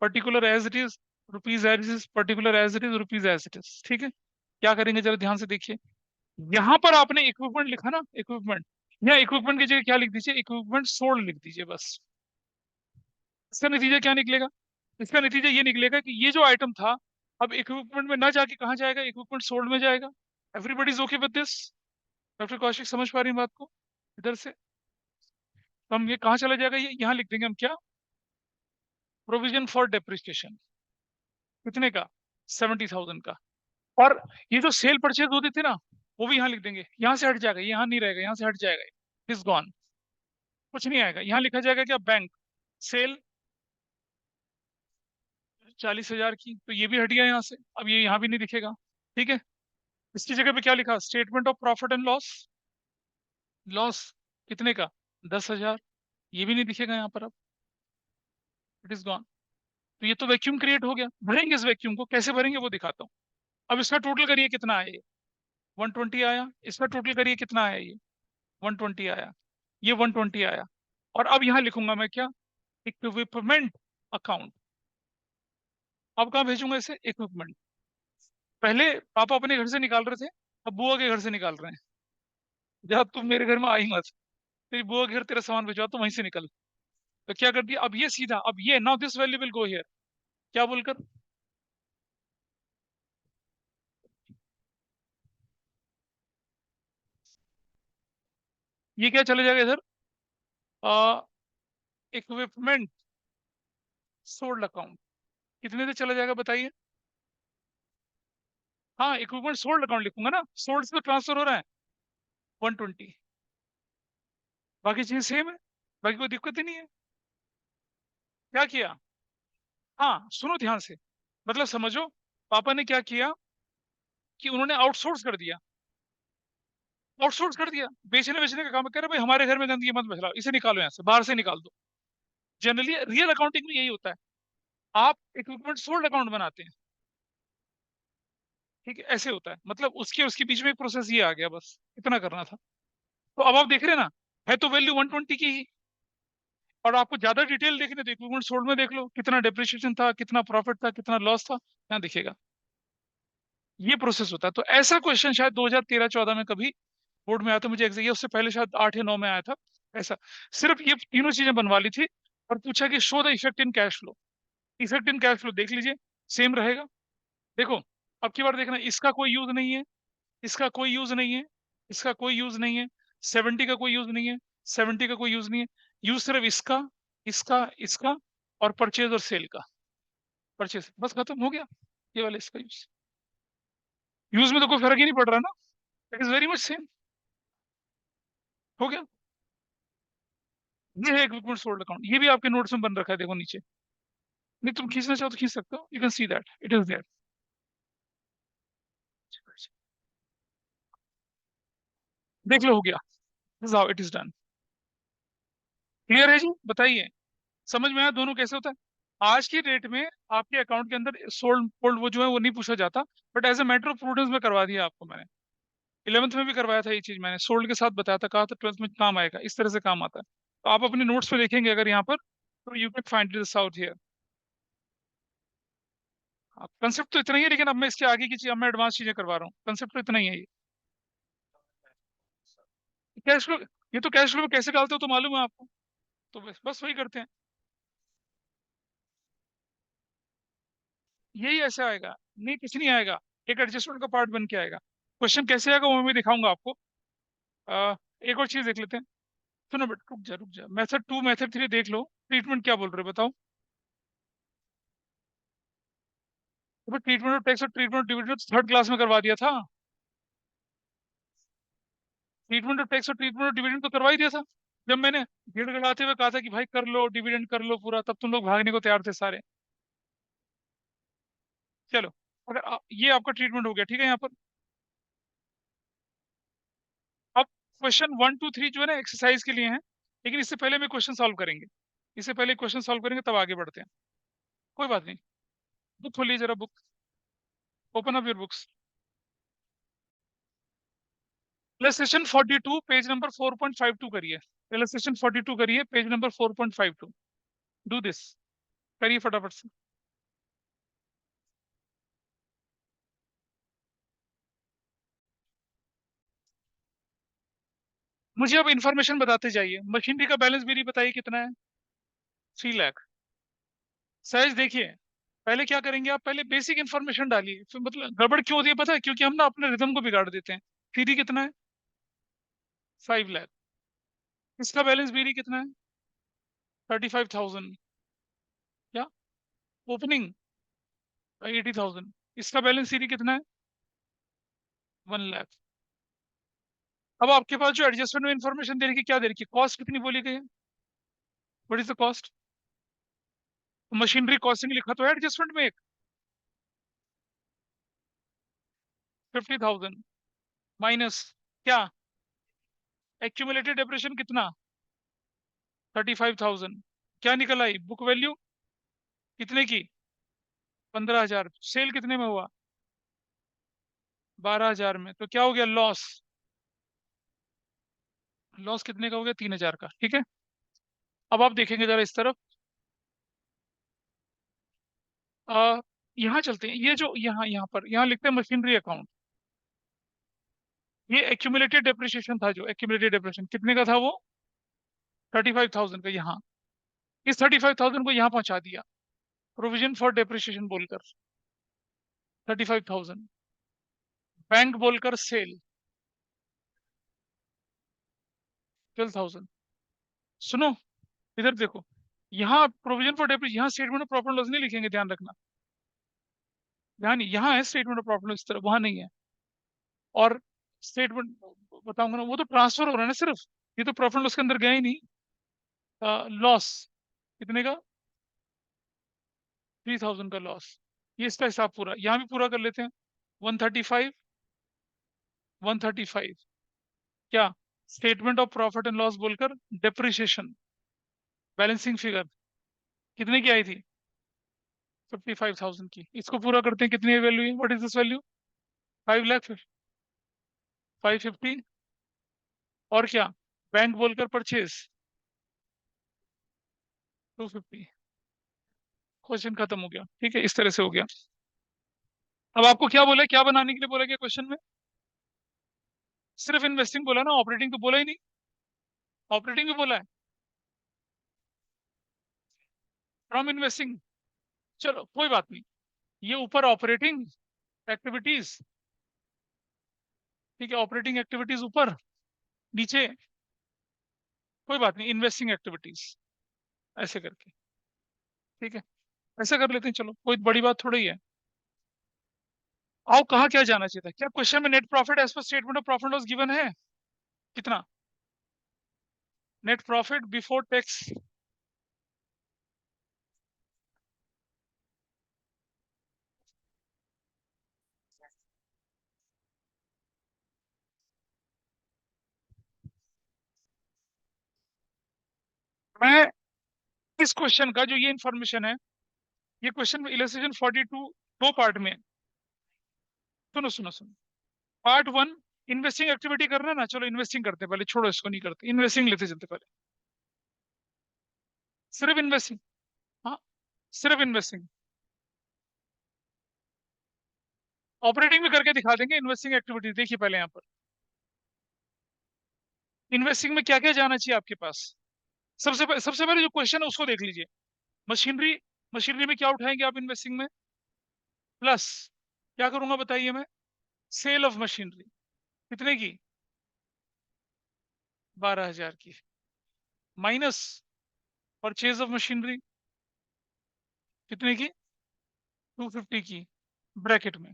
Particular as it is, rupees as it is, particular as it is, rupees as it is, ठीक है। क्या करेंगे जरा ध्यान से देखिए। यहाँ पर आपने इक्विपमेंट लिखा ना, इक्विपमेंट, यहाँ इक्विपमेंट की जगह क्या लिख दीजिए, इक्विपमेंट सोल्ड लिख दीजिए बस। इसका नतीजा क्या निकलेगा? इसका नतीजा ये निकलेगा कि ये जो आइटम था, अब इक्विपमेंट में ना जाके कहाँ जाएगा, इक्विपमेंट सोल्ड में जाएगा। Everybody is okay with this? Doctor Kaushik समझ पा रही हैं बात को इधर से? तो हम ये कहाँ चला जाएगा, ये यहाँ लिख देंगे हम क्या, प्रोविजन फॉर डेप्रिसिएशन, कितने का, 70,000 का। और ये जो सेल परचेज होती थी ना, वो भी यहाँ लिख देंगे, यहाँ से हट जाएगा, ये यहाँ नहीं रहेगा, यहाँ से हट जाएगा, इज गॉन, कुछ नहीं आएगा। यहाँ लिखा जाएगा क्या, बैंक सेल 40,000 की, तो ये भी हट गया यहाँ से, अब ये यहाँ भी नहीं दिखेगा, ठीक है। इसकी जगह पे क्या लिखा, statement of profit and loss, loss कितने का, 10,000, ये भी नहीं दिखेगा यहाँ पर अब, इट इज गॉन। तो ये तो वैक्यूम क्रिएट हो गया। भरेंगे इस वैक्यूम को, कैसे भरेंगे वो दिखाता हूँ। अब इसका टोटल करिए कितना आया, ये 120 आया। इसका टोटल करिए कितना आया, ये 120 आया, ये 120 आया। और अब यहाँ लिखूंगा मैं क्या, इक्विपमेंट अकाउंट। अब कहाँ भेजूंगा इसे, इक्विपमेंट। पहले पापा अपने घर से निकाल रहे थे, अब बुआ के घर से निकाल रहे हैं। जब तुम मेरे घर में आई मत, तेरी बुआ के घर तेरा सामान भिजवा, तो वहीं से निकल। तो क्या कर दिया, अब ये सीधा, अब ये now this value will go here, क्या बोलकर, ये क्या चले जाएगा इधर, इक्विपमेंट सोल्ड अकाउंट, कितने से चला जाएगा बताइए। हाँ इक्विपमेंट सोल्ड अकाउंट लिखूंगा ना, सोल्ड से तो ट्रांसफर हो रहा है 120, बाकी चीज सेम है, बाकी कोई दिक्कत ही नहीं है। क्या किया, हाँ सुनो ध्यान से, मतलब समझो, पापा ने क्या किया कि उन्होंने आउटसोर्स कर दिया, आउटसोर्स कर दिया, बेचने बेचने का काम, कह रहे भाई हमारे घर में गंदगी मत फैलाओ, इसे निकालो यहाँ से, बाहर से निकाल दो। जनरली रियल अकाउंटिंग में यही होता है, आप इक्विपमेंट सोल्ड अकाउंट बनाते हैं, ठीक है, ऐसे होता है। मतलब उसके उसके बीच में एक प्रोसेस ये आ गया, बस इतना करना था। तो अब आप देख रहे हैं ना, है तो वैल्यू 120 की ही। और आपको ज्यादा डिटेल देखने तो इक्विपमेंट सोल्ड में देख लो, कितना डेप्रिसिएशन था, कितना प्रॉफिट था, कितना लॉस था, यहाँ दिखेगा। ये प्रोसेस होता है। तो ऐसा क्वेश्चन शायद 2013-14 में कभी बोर्ड में आया था, मुझे एग्जैक्ट, उससे पहले शायद 8 या 9 में आया था। ऐसा सिर्फ ये तीनों चीजें बनवा ली थी, और पूछा कि show the effect in cash flow. Effect in cash flow देख लीजिए, सेम रहेगा। देखो, अब की बार देखना, इसका कोई यूज नहीं है, इसका कोई यूज नहीं है, इसका कोई यूज नहीं है, 70 का कोई यूज नहीं है, 70 का कोई यूज नहीं है। यूज सिर्फ इसका, इसका, इसका, और परचेज और सेल का। परचेज बस खत्म हो गया, ये वाला इसका यूज। यूज में तो कोई फर्क ही नहीं पड़ रहा ना, it is very much same, हो गया। ये है इक्विपमेंट सोल्ड अकाउंट, ये भी आपके नोट्स में बन रखा है, देखो नीचे। नहीं तुम खींचना चाहो तो खींच सकते हो, you can see that it is there. देख लो, हो गया। This how it is done. Clear है जी, बताइए। समझ में आया दोनों कैसे होता है? आज की डेट में आपके अकाउंट के अंदर सोल्ड फोल्ड वो जो है वो नहीं पूछा जाता, but as a matter of prudence में करवा दिया आपको मैंने। 11th में भी करवाया था ये चीज मैंने, सोल्ड के साथ बताया था, कहा था 12th में काम आएगा, इस तरह से काम आता है। तो आप अपने नोट्स पे देखेंगे अगर यहाँ पर, तो you can find this out here. Concept तो इतना ही है, लेकिन अब मैं इसके आगे की चीज, अब मैं एडवांस चीजें करवा रहा हूँ। कंसेप्ट तो इतना ही है ये। कैश फ्लो, ये तो कैश फ्लो में कैसे डालते हो तो मालूम है आपको। तो बस वही करते हैं। यही ऐसे आएगा, नहीं कुछ नहीं आएगा। एक एडजस्टमेंट का पार्ट बन के आएगा। क्वेश्चन कैसे आएगा वो मैं दिखाऊंगा आपको। एक और चीज देख लेते हैं। सुनो बेटा, रुक जा, मेथड 2 मेथड 3 देख लो। ट्रीटमेंट क्या बोल रहे हो बताओ। तो ट्रीटमेंट ऑफ टैक्स और treatment of dividend third class में करवा दिया था। ट्रीटमेंट ऑफ टैक्स और ट्रीटमेंट ऑफ डिविडेंड तो करवा ही दिया था। जब मैंने भीड़ लगाते हुए कहा था कि भाई कर लो डिविडेंड कर लो पूरा, तब तुम लोग भागने को तैयार थे सारे। चलो, अगर ये आपका ट्रीटमेंट हो गया, ठीक है यहाँ पर। अब क्वेश्चन 1 2 3 जो है ना एक्सरसाइज के लिए है, लेकिन इससे पहले मैं क्वेश्चन सॉल्व करेंगे। इससे पहले क्वेश्चन सॉल्व करेंगे तब आगे बढ़ते हैं। कोई बात नहीं। बुक खोलिए जरा, book. Open up your books. Illustration 42 page number 4.52 करिए। इलस्ट्रेशन 42 करिए, पेज नंबर 4.52। डू दिस, करिए फटाफट से। मुझे अब इन्फॉर्मेशन बताते जाइए। मशीनरी का बैलेंस भी नहीं बताइए कितना है। 3 लाख। सहज देखिए, पहले क्या करेंगे आप, पहले बेसिक इन्फॉर्मेशन डालिए, फिर मतलब गड़बड़ क्यों होती है पता है, क्योंकि हम ना अपने रिदम को बिगाड़ देते हैं। सीधी कितना है? 5 लाख। इसका बैलेंस बीरी कितना है? 35,000। क्या? ओपनिंग 80,000। इसका बैलेंस सीरी कितना है? 1 लाख। अब आपके पास जो एडजस्टमेंट में इन्फॉर्मेशन दे रखी है, क्या दे रखी है, कॉस्ट कितनी बोली गई है? What is the cost? Machinery costing लिखा तो है एडजस्टमेंट में एक। 50,000 माइनस क्या? एक्यूमुलेटेड डेप्रिसिएशन कितना? 35,000। क्या निकल आई बुक वैल्यू? कितने की? 15,000। सेल कितने में हुआ? 12,000 में। तो क्या हो गया लॉस? लॉस कितने का हो गया? 3,000 का, ठीक है। अब आप देखेंगे जरा इस तरफ। आ, यहाँ चलते हैं, ये जो यहाँ यहाँ पर यहाँ लिखते हैं मशीनरी अकाउंट। ये एक्यूमुलेटेड डेप्रिसिएशन था, जो एक्यूमुलेटेड डेप्रिसिएशन कितने का था वो? 35,000 का। यहाँ इस 35,000 को यहाँ पहुंचा दिया, प्रोविजन फॉर डेप्रिसिएशन बोलकर। 35,000 बैंक बोलकर सेल 12,000। सुनो, इधर देखो। यहाँ प्रोविजन फॉर डेप्रिसिएशन, यहाँ statement of profit and loss नहीं लिखेंगे, ध्यान रखना। ध्यान, यहाँ है स्टेटमेंट ऑफ प्रॉफिट लॉस, इस तरह वहां नहीं है। और स्टेटमेंट बताऊंगा ना, वो तो ट्रांसफर हो रहा है ना सिर्फ। ये तो प्रॉफिट लॉस के अंदर गया ही नहीं। लॉस कितने का? 3,000 का लॉस। ये इसका हिसाब पूरा यहाँ भी पूरा कर लेते हैं। 135, 135। क्या? Statement of profit and loss बोलकर डेप्रिसिएशन बैलेंसिंग फिगर कितने की आई थी? 55,000 की। इसको पूरा करते हैं, कितनी वैल्यू है, what is this value? 5 lakh 550। और क्या? बैंक बोलकर परचेज 250। क्वेश्चन खत्म हो गया, ठीक है, इस तरह से हो गया। अब आपको क्या बोला, क्या बनाने के लिए बोला गया क्वेश्चन में? सिर्फ इन्वेस्टिंग बोला ना, ऑपरेटिंग तो बोला ही नहीं। ऑपरेटिंग भी बोला है, फ्रॉम इन्वेस्टिंग। चलो कोई बात नहीं। ये ऊपर ऑपरेटिंग एक्टिविटीज, ठीक है, ऑपरेटिंग एक्टिविटीज ऊपर, नीचे कोई बात नहीं, इन्वेस्टिंग एक्टिविटीज, ऐसे करके। ठीक है, ऐसा कर लेते हैं, चलो कोई बड़ी बात थोड़ी ही है। आओ, कहाँ क्या जाना चाहिए था, क्या क्वेश्चन में net profit as per statement of profit loss given है? कितना? Net profit before tax. मैं इस क्वेश्चन का जो ये इंफॉर्मेशन है, ये क्वेश्चन इलस्ट्रेशन 42 दो पार्ट में है। सुनो सुनो सुनो। पार्ट वन, इन्वेस्टिंग एक्टिविटी करना है ना, चलो इन्वेस्टिंग करते हैं पहले, छोड़ो इसको नहीं करते, इन्वेस्टिंग लेते चलते पहले। सिर्फ इन्वेस्टिंग। हाँ, सिर्फ इन्वेस्टिंग। ऑपरेटिंग भी करके दिखा देंगे इन्वेस्टिंग एक्टिविटी। देखिए पहले यहाँ पर इन्वेस्टिंग में क्या क्या जाना चाहिए आपके पास। सबसे पहले जो क्वेश्चन है उसको देख लीजिए। मशीनरी, मशीनरी में क्या उठाएंगे आप इन्वेस्टिंग में? प्लस क्या करूंगा बताइए मैं? Sale of machinery. कितने की? 12,000 की। Minus purchase of machinery. कितने की? 250 की। ब्रैकेट में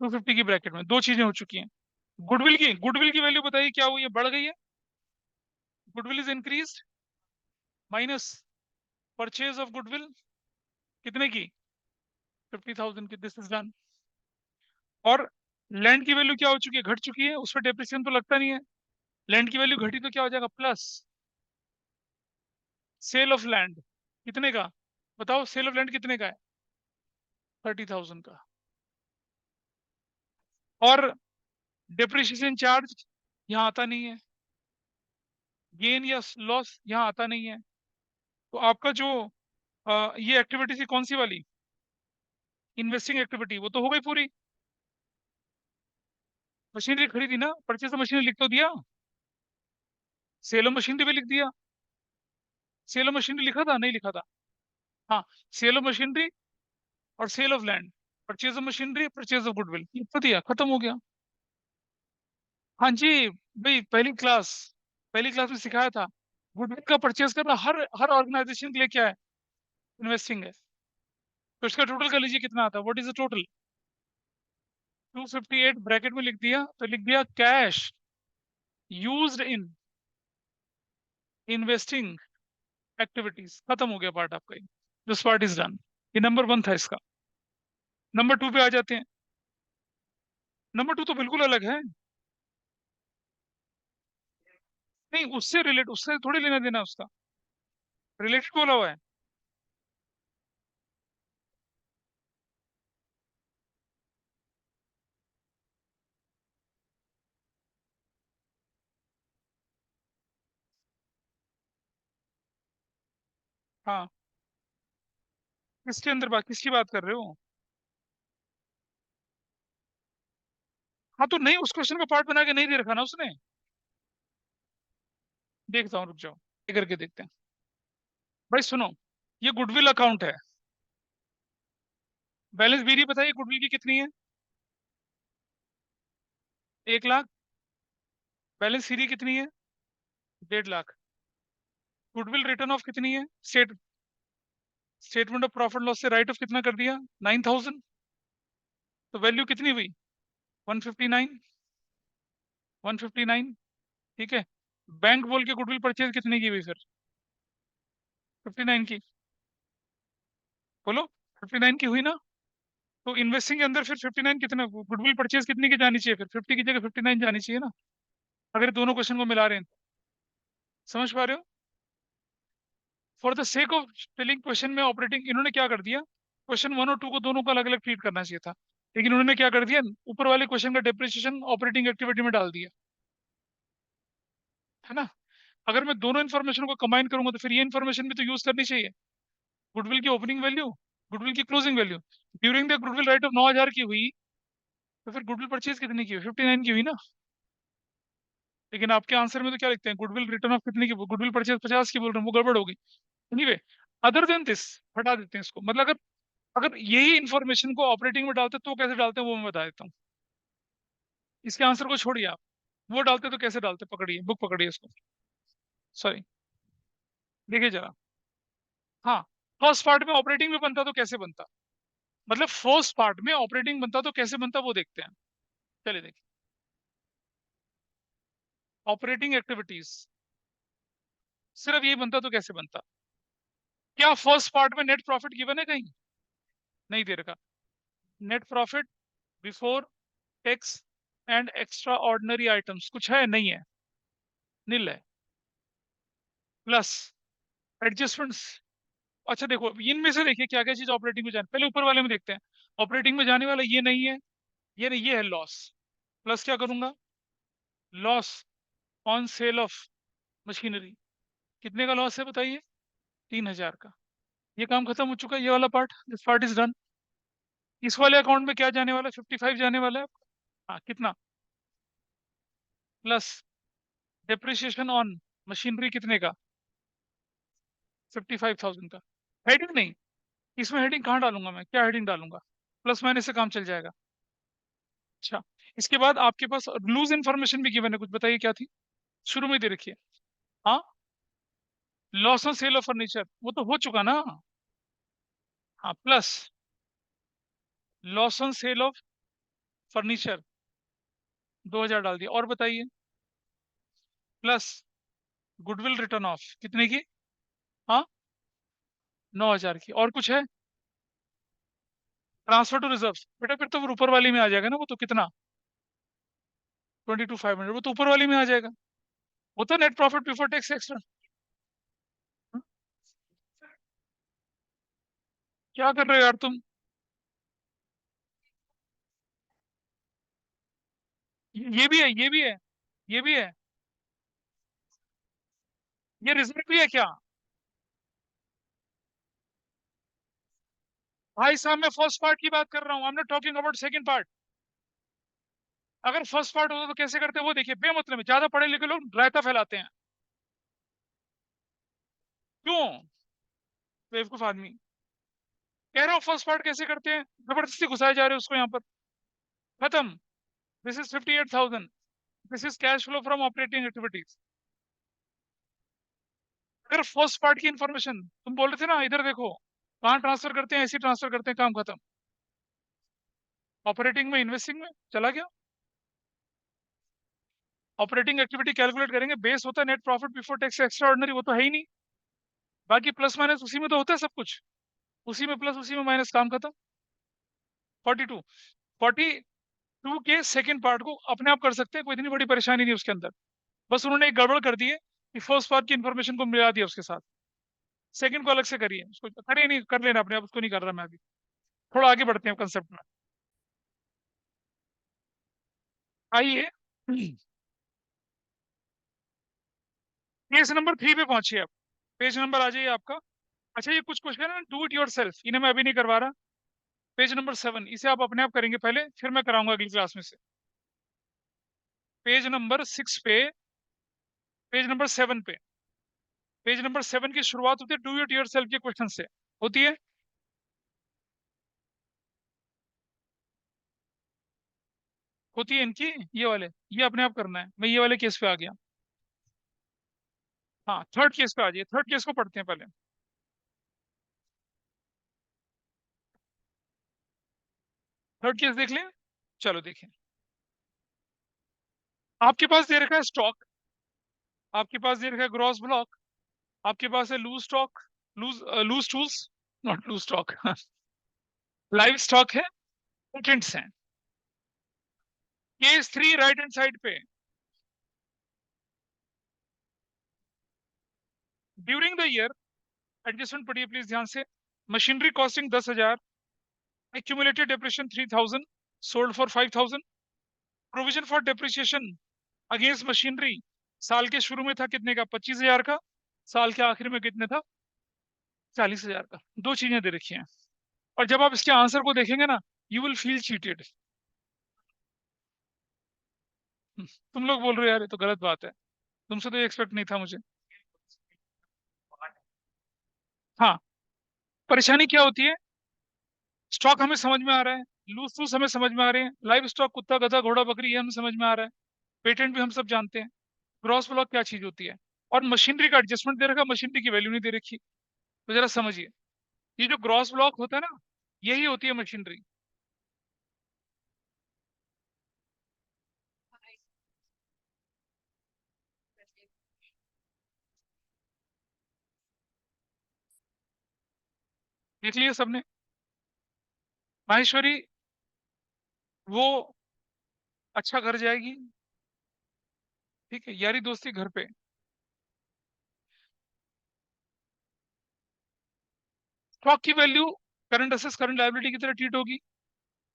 250 की ब्रैकेट में दो चीजें हो चुकी हैं। गुडविल की वैल्यू बताइए क्या हुई है? बढ़ गई है। Goodwill is increase. Minus purchase of goodwill. कितने की? 50,000 की। This is done. और लैंड की वैल्यू क्या हो चुकी है? घट चुकी है, उस पर डेप्रिसिएशन तो लगता नहीं है। लैंड की वैल्यू घटी तो क्या हो जाएगा? Plus sale of land. कितने का? बताओ, सेल ऑफ लैंड कितने का है? 30,000 का। और डेप्रिसिएशन चार्ज यहाँ आता नहीं है, गेन या लॉस यहाँ आता नहीं है। तो आपका जो ये एक्टिविटी थी कौन सी वाली, इन्वेस्टिंग एक्टिविटी, वो तो हो गई पूरी। मशीनरी खरीदी ना, परचेज मशीनरी लिख तो दिया, सेल ऑफ मशीनरी भी लिख दिया। सेल ऑफ मशीनरी लिखा था नहीं लिखा था? हाँ, सेल ऑफ मशीनरी और sale of land, purchase of machinery, purchase of goodwill, लिख तो दिया, खत्म हो गया। हाँ जी भाई, पहली क्लास में सिखाया था। गुडविल का परचेज करना हर हर ऑर्गेनाइजेशन के लिए क्या है? इन्वेस्टिंग है। तो इसका टोटल कर लीजिए कितना आता है, what is the total? 258 bracket में लिख दिया, तो लिख दिया cash used in investing activities. खत्म हो गया पार्ट आपका, दिस पार्ट इज डन। ये नंबर वन था इसका। नंबर टू पे आ जाते हैं। नंबर टू तो बिल्कुल अलग है। नहीं, उससे थोड़ी लेना देना उसका। रिलेटेड बोला हुआ है। हाँ, किसके अंदर बात, किसकी बात कर रहे हो? हाँ तो नहीं, उस क्वेश्चन का पार्ट बना के नहीं दे रखा ना उसने। देखता हूँ, रुक जाओ, ये करके देखते हैं। भाई सुनो, ये गुडविल अकाउंट है। बैलेंस बीरी बताइए गुडविल की कितनी है? 1 लाख। बैलेंस सीरी कितनी है? 1.5 लाख। गुडविल रिटर्न ऑफ कितनी है? स्टेटमेंट ऑफ प्रॉफिट लॉस से राइट ऑफ कितना कर दिया? 9,000। तो वैल्यू कितनी हुई? 159। 159। ठीक है। बैंक बोल के गुडविल परचेज कितने की हुई फिर? 59 की। बोलो, 59 की हुई ना? तो इन्वेस्टिंग के अंदर फिर 59 कितना, गुडविल परचेज कितनी की जानी चाहिए? फिर 50 की जगह 59 जानी चाहिए ना, अगर दोनों क्वेश्चन को मिला रहे हैं तो। समझ पा रहे हो? For the sake of filling question में ऑपरेटिंग, इन्होंने क्या कर दिया, क्वेश्चन वन और टू को दोनों को अलग अलग ट्रीट करना चाहिए था, लेकिन उन्होंने क्या कर दिया, ऊपर वाले क्वेश्चन का डेप्रिसिएशन ऑपरेटिंग एक्टिविटी में डाल दिया, है ना? अगर मैं दोनों इन्फॉर्मेशन को कंबाइन करूंगा तो फिर ये इन्फॉर्मेशन भी तो यूज करनी चाहिए। गुडविल की ओपनिंग वैल्यू, गुडविल की closing value, during the goodwill right of 9,000 की हुई, तो फिर गुडविल परचेज कितनी की हुई? 59 की हुई ना? लेकिन आपके आंसर में तो क्या लिखते हैं, गुडविल रिटर्न ऑफ कितने की, गुडविल परचेज 50 की बोल रहे हैं, वो गड़बड़ होगी। एनीवे, अदर देन दिस, हटा देते हैं इसको। मतलब अगर अगर यही इंफॉर्मेशन को ऑपरेटिंग में डालते तो कैसे डालते हैं वो मैं बता देता हूँ। इसके आंसर को छोड़िए आप, वो डालते तो कैसे डालते, पकड़िए बुक, पकड़िए इसको। सॉरी, देखिए जरा। हाँ, फर्स्ट पार्ट में ऑपरेटिंग में बनता तो कैसे बनता, मतलब फर्स्ट पार्ट में ऑपरेटिंग बनता तो कैसे बनता वो देखते हैं। चलिए देखिए, ऑपरेटिंग एक्टिविटीज सिर्फ यही बनता तो कैसे बनता? क्या फर्स्ट पार्ट में नेट प्रॉफिट गिवन है कहीं? नहीं दे रखा। Net profit before tax and extra ordinary items कुछ है? नहीं है, नील है। Plus adjustments. अच्छा देखो, इनमें से देखिए क्या क्या चीज ऑपरेटिंग में जाने, पहले ऊपर वाले में देखते हैं। ऑपरेटिंग में जाने वाला ये नहीं है, ये नहीं, ये है लॉस। प्लस क्या करूंगा, loss on sale of machinery. कितने का लॉस है बताइए, 3,000 का। ये काम खत्म हो चुका है, ये वाला part, this part is done. इस वाले अकाउंट में क्या जाने वाला है, 55 जाने वाला है। हाँ कितना, प्लस डेप्रिसिएशन ऑन मशीनरी कितने का, 55,000 का। हेडिंग नहीं, इसमें हेडिंग कहाँ डालूंगा मैं, क्या हेडिंग डालूंगा, प्लस माइनस से काम चल जाएगा। अच्छा, इसके बाद आपके पास लूज इन्फॉर्मेशन भी गिवन है, कुछ बताइए क्या थी, शुरू में दे रखी है। हाँ, loss on sale of furniture, वो तो हो चुका ना। हाँ, plus loss on sale of furniture 2,000 डाल दिया, और बताइए। प्लस गुडविल रिटर्न ऑफ कितने की, हाँ 9,000 की, और कुछ है। ट्रांसफर टू रिजर्व, बेटा फिर तो वो ऊपर वाली में आ जाएगा ना, वो तो कितना, 22,500, वो तो ऊपर वाली में आ जाएगा। वो तो net profit before tax extra. क्या कर रहे हो यार तुम, ये भी है, ये भी है, ये भी है, ये रिजर्व भी है क्या। भाई साहब मैं फर्स्ट पार्ट की बात कर रहा हूँ, I am not talking about second part. अगर फर्स्ट पार्ट होता तो कैसे करते, वो देखिए, बेमतलब में ज्यादा पढ़े लिखे लोग रायता फैलाते हैं। क्यों, बेवकूफ आदमी। कह रहा हूँ फर्स्ट पार्ट कैसे करते हैं, जबरदस्ती घुसाए जा रहे हैं उसको यहाँ पर। खत्म, this is 58,000, this is cash flow from operating activities. अगर फर्स्ट पार्ट की इंफॉर्मेशन तुम बोल रहे थे ना, इधर देखो कहाँ ट्रांसफर करते हैं, ऐसे ट्रांसफर करते हैं, काम खत्म। ऑपरेटिंग में, इन्वेस्टिंग में चला गया। ऑपरेटिंग एक्टिविटी कैलकुलेट करेंगे, बेस होता है net profit before tax extra ordinary, वो तो है ही नहीं। बाकी प्लस माइनस उसी में तो होता है सब कुछ, उसी में प्लस उसी में माइनस, काम खत्म। 42, 42 के सेकंड पार्ट को अपने आप कर सकते हैं, कोई इतनी बड़ी परेशानी नहीं उसके अंदर। बस उन्होंने एक गड़बड़ कर दी है कि फर्स्ट पार्ट की इन्फॉर्मेशन को मिला दिया उसके साथ, सेकंड को अलग से करिए, उसको करिए नहीं, कर लेना अपने आप, उसको नहीं कर रहा मैं अभी। थोड़ा आगे बढ़ते हैं कंसेप्ट में, आइए। पेज नंबर 3 पे पहुंचिए आप, पेज नंबर आ जाइए आपका। अच्छा, ये कुछ क्वेश्चन है ना, डू इट योर सेल्फ, इन्हें मैं अभी नहीं करवा रहा। पेज नंबर 7, इसे आप अपने आप करेंगे पहले, फिर मैं कराऊंगा अगली क्लास में से। पेज नंबर 6 पे, पेज नंबर 7 पे, पेज नंबर 7 की शुरुआत होती है डू इट योर सेल्फ के क्वेश्चन से, होती है। होती है इनकी, ये वाले, ये अपने आप करना है। मैं ये वाले केस पे आ गया। हाँ, थर्ड केस पे आ जाइए, थर्ड केस को पढ़ते हैं पहले। थर्ड केस देख लें, चलो देखें। आपके पास दे रखा है स्टॉक, आपके पास दे रखा है ग्रॉस ब्लॉक, आपके पास है loose stock, loose loose tools, not loose stock, live stock है, पेटेंट्स हैं। केस 3 राइट हैंड साइड पे, ड्यूरिंग द ईयर, एडजस्टमेंट पढ़िए प्लीज ध्यान से। Machinery costing 10,000, accumulated depreciation 3,000, sold for 5,000। Provision for depreciation against machinery साल के शुरू में था कितने का, 25,000 का। साल के आखिर में कितने था, 40,000 का। दो चीजें दे रखी हैं, और जब आप इसके आंसर को देखेंगे ना, यू विल फील चीटेड। तुम लोग बोल रहे हो यार ये तो गलत बात है, तुमसे तो ये एक्सपेक्ट नहीं था मुझे। हाँ, परेशानी क्या होती है, स्टॉक हमें समझ में आ रहा है, लूज टूल्स हमें समझ में आ रहे हैं, लाइव स्टॉक कुत्ता गधा घोड़ा बकरी ये हमें समझ में आ रहा है, पेटेंट भी हम सब जानते हैं। ग्रॉस ब्लॉक क्या चीज होती है, और मशीनरी का एडजस्टमेंट दे रखा, मशीनरी की वैल्यू नहीं दे रखी। तो जरा समझिए, ये जो ग्रॉस ब्लॉक होता है ना, यही होती है मशीनरी। देख लिया सबने, माहेश्वरी वो अच्छा घर जाएगी, ठीक है, यारी दोस्ती घर पे। स्टॉक की value current assets current liability की तरह ट्रीट होगी,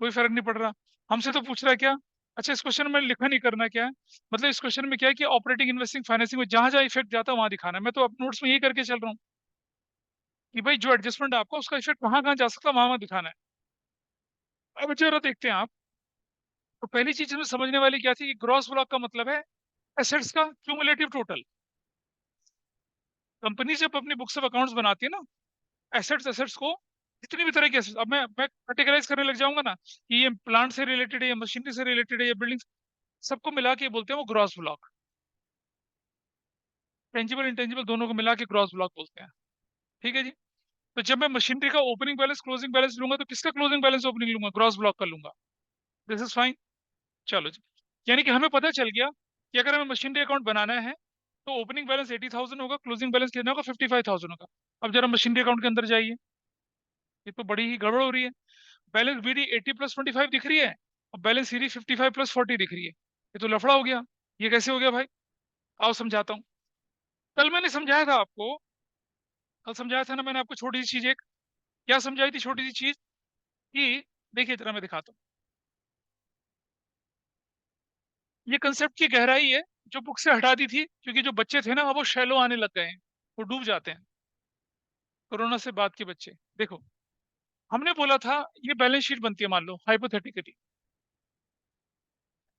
कोई फर्क नहीं पड़ रहा। हमसे तो पूछ रहा है क्या, अच्छा इस क्वेश्चन में लिखा नहीं करना क्या है, मतलब इस क्वेश्चन में क्या है कि ऑपरेटिंग इन्वेस्टिंग फाइनेंसिंग में जहां जहां इफेक्ट जाता है वहां दिखाना है। मैं तो अपने नोट्स में यही करके चल रहा हूँ कि भाई जो एडजस्टमेंट है आपका उसका इफेक्ट कहाँ कहाँ जा सकता है वहां वहां दिखाना है। अब जरा देखते हैं आप। तो पहली चीज हमें समझने वाली क्या थी कि ग्रॉस ब्लॉक का मतलब है एसेट्स का क्यूमुलेटिव टोटल। कंपनी जब अपनी बुक्स ऑफ अकाउंट्स बनाती है ना, एसेट्स एसेट्स को जितनी भी तरह के assets- अब मैं कैटेगराइज करने लग जाऊंगा ना कि ये प्लांट से रिलेटेड है या मशीनरी से रिलेटेड है या बिल्डिंग, सबको मिला के बोलते हैं वो ग्रॉस ब्लॉक। टेंजिबल इंटेंजिबल दोनों को मिला के ग्रॉस ब्लॉक बोलते हैं। ठीक है जी। तो जब मैं मशीनरी का ओपनिंग बैलेंस क्लोजिंग बैलेंस लूंगा तो किसका क्लोजिंग बैलेंस ओपनिंग लूंगा, ग्रॉस ब्लॉक का लूंगा। This is fine. चलो जी। यानी कि हमें पता चल गया कि अगर हमें मशीनरी अकाउंट बनाना है तो ओपनिंग बैलेंस 80,000 होगा, क्लोजिंग बैलेंस कितना होगा, 55,000 होगा। अब जरा मशीनरी अकाउंट के अंदर जाइए, ये तो बड़ी ही गड़बड़ हो रही है। बैलेंस बीडी 80+25 दिख रही है और बैलेंस सीडी 55+40 दिख रही है, ये तो लफड़ा हो गया। ये कैसे हो गया भाई, आओ समझाता हूँ। कल मैंने समझाया था आपको, कल समझाया था ना मैंने आपको छोटी सी चीज एक, क्या समझाई थी छोटी सी चीज कि देखिए जरा मैं दिखाता हूँ। ये कंसेप्ट की गहराई है जो बुक से हटा दी थी, क्योंकि जो बच्चे थे ना अब वो शैलो आने लग गए हैं, वो डूब जाते हैं कोरोना से बाद के बच्चे। देखो, हमने बोला था ये बैलेंस शीट बनती है, मान लो हाइपोथेटिकली,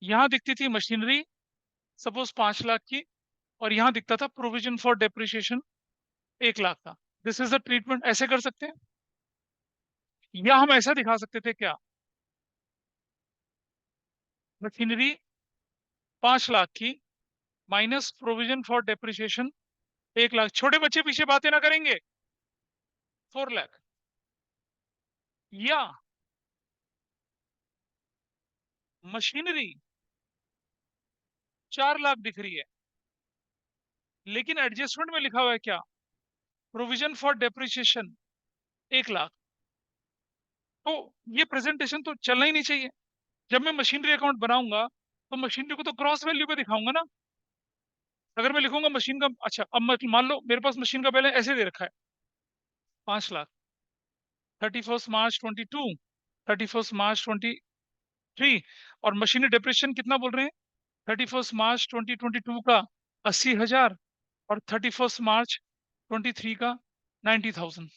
यहाँ दिखती थी मशीनरी सपोज 5 लाख की, और यहाँ दिखता था प्रोविजन फॉर डेप्रिसिएशन 1 लाख का। दिस इज द ट्रीटमेंट, ऐसे कर सकते हैं या हम ऐसा दिखा सकते थे क्या, मशीनरी 5 लाख की minus provision for depreciation 1 lakh. छोटे बच्चे पीछे बातें ना करेंगे, 4 लाख। या मशीनरी 4 लाख दिख रही है, लेकिन एडजस्टमेंट में लिखा हुआ है क्या, प्रोविजन फॉर डेप्रिसिएशन 1 लाख। तो ये प्रेजेंटेशन तो चलना ही नहीं चाहिए। जब मैं मशीनरी अकाउंट बनाऊंगा तो मशीनरी को तो क्रॉस वैल्यू पे दिखाऊंगा ना। अगर मैं लिखूंगा मशीन का, अच्छा अब मान लो मेरे पास मशीन का बैलेंस ऐसे दे रखा है 5 लाख, 31 मार्च 22, 31 मार्च 23, और मशीनरी डिप्रेशन कितना बोल रहे हैं, 31 मार्च 2022 का 80,000, और 31 मार्च 23 का 90,000।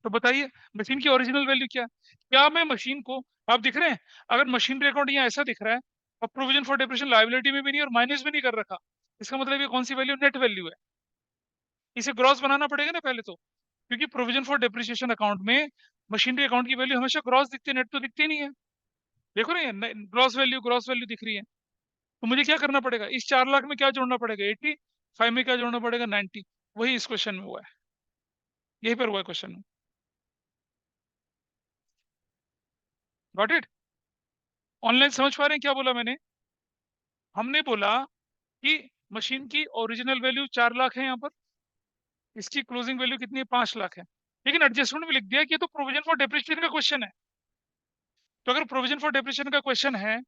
तो बताइए मशीन की ओरिजिनल वैल्यू क्या है? क्या मैं मशीन को, आप दिख रहे हैं, अगर मशीनरी अकाउंट यहाँ ऐसा दिख रहा है और प्रोविजन फॉर डिप्रेशन लायबिलिटी में भी नहीं और माइनस भी नहीं कर रखा, इसका मतलब ये कौन सी वैल्यू, नेट वैल्यू है। इसे ग्रॉस बनाना पड़ेगा ना पहले तो, क्योंकि प्रोविजन फॉर डेप्रिसिएशन अकाउंट में मशीनरी अकाउंट की वैल्यू हमेशा ग्रॉस दिखती है, नेट तो दिखती नहीं है। देखो ना, ग्रॉस वैल्यू दिख रही है। तो मुझे क्या करना पड़ेगा, इस 4 लाख में क्या जोड़ना पड़ेगा, 80, 5 में क्या जोड़ना पड़ेगा, 90। वही इस क्वेश्चन में हुआ है, यही पर हुआ है क्वेश्चन में। Got it. ऑनलाइन समझ पा रहे हैं क्या बोला मैंने। हमने बोला कि मशीन की ओरिजिनल वैल्यू 4 लाख है यहाँ पर, इसकी क्लोजिंग वैल्यू कितनी है, 5 लाख है, लेकिन एडजस्टमेंट में लिख दिया कि ये तो प्रोविजन फॉर डेप्रिसिएशन का क्वेश्चन है। तो अगर प्रोविजन फॉर डेप्रिसिएशन का क्वेश्चन है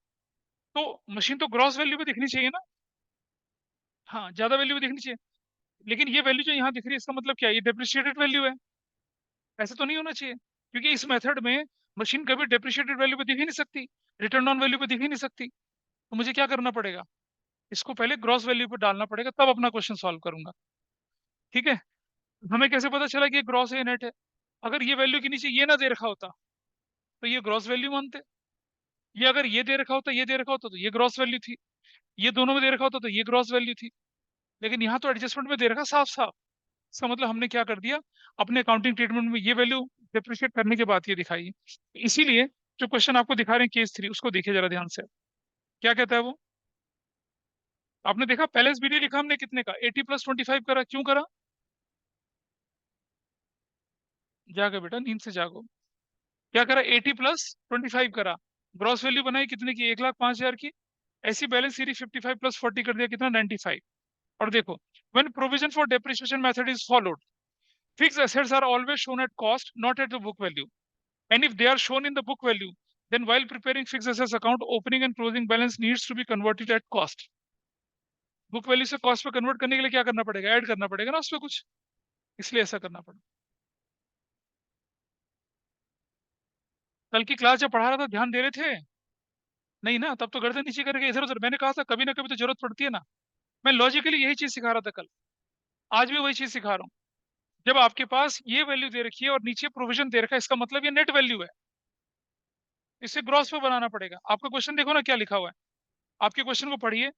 तो मशीन तो ग्रॉस वैल्यू पे दिखनी चाहिए ना। हाँ, ज्यादा वैल्यू पे दिखनी चाहिए, लेकिन ये वैल्यू जो यहाँ दिख रही है इसका मतलब क्या है, ये डेप्रिशिएटेड वैल्यू है। ऐसा तो नहीं होना चाहिए, क्योंकि इस मेथड में मशीन कभी डेप्रिशिएटेड वैल्यू पे दिख ही नहीं सकती, रिटर्न ऑन वैल्यू पे दिख ही नहीं सकती। तो मुझे क्या करना पड़ेगा, इसको पहले ग्रॉस वैल्यू पे डालना पड़ेगा, तब अपना क्वेश्चन सॉल्व करूंगा। ठीक है। हमें कैसे पता चला कि ये ग्रॉस है नेट है, अगर ये वैल्यू के नीचे ये ना दे रखा होता तो ये ग्रॉस वैल्यू मानते, ये अगर ये दे रखा होता, ये दे रखा होता तो ये ग्रॉस वैल्यू थी, ये दोनों में दे रखा होता तो ये ग्रॉस वैल्यू थी। लेकिन यहाँ तो एडजस्टमेंट में दे रखा साफ साफ। इसका मतलब हमने क्या कर दिया, अपने अकाउंटिंग ट्रीटमेंट में ये वैल्यू डिप्रिशिएट करने के बाद ये दिखाई है। इसीलिए जो क्वेश्चन आपको दिखा रहे हैं केस 3, उसको देखिए जरा ध्यान से। क्या कहता है वो, आपने देखा पैलेस बीडी लिखा हमने कितने का, 80+25 करा, क्यों करा, जागो बेटा नींद से जागो। क्या करा, 80+25 करा, ग्रॉस वैल्यू बनाई कितने की, 1,05,000 की। ऐसी बैलेंस सीरीज 55+40 कर दिया कितना, 95। और देखो, when provision for depreciation method is followed, fixed assets are always shown at cost, not at the book value. And if they are shown in the book value, then while preparing fixed assets account, opening and closing balance needs to be converted at cost. Book value से cost पे convert करने के लिए क्या करना पड़ेगा, add करना पड़ेगा ना उसमें कुछ, इसलिए ऐसा करना पड़ेगा। कल की क्लास जब पढ़ा रहा था ध्यान दे रहे थे? नहीं ना, तब तो गर्दन नीचे करके इधर उधर। मैंने कहा था कभी ना कभी तो जरूरत पड़ती है ना। मैं लॉजिकली यही चीज सिखा रहा था कल, आज भी वही चीज सिखा रहा हूँ। जब आपके पास ये वैल्यू दे रखी है और नीचे प्रोविजन दे रखा है, इसका मतलब ये नेट वैल्यू है। इसे ग्रॉस पे बनाना पड़ेगा। आपका क्वेश्चन देखो ना क्या लिखा हुआ है। आपके क्वेश्चन को पढ़िए,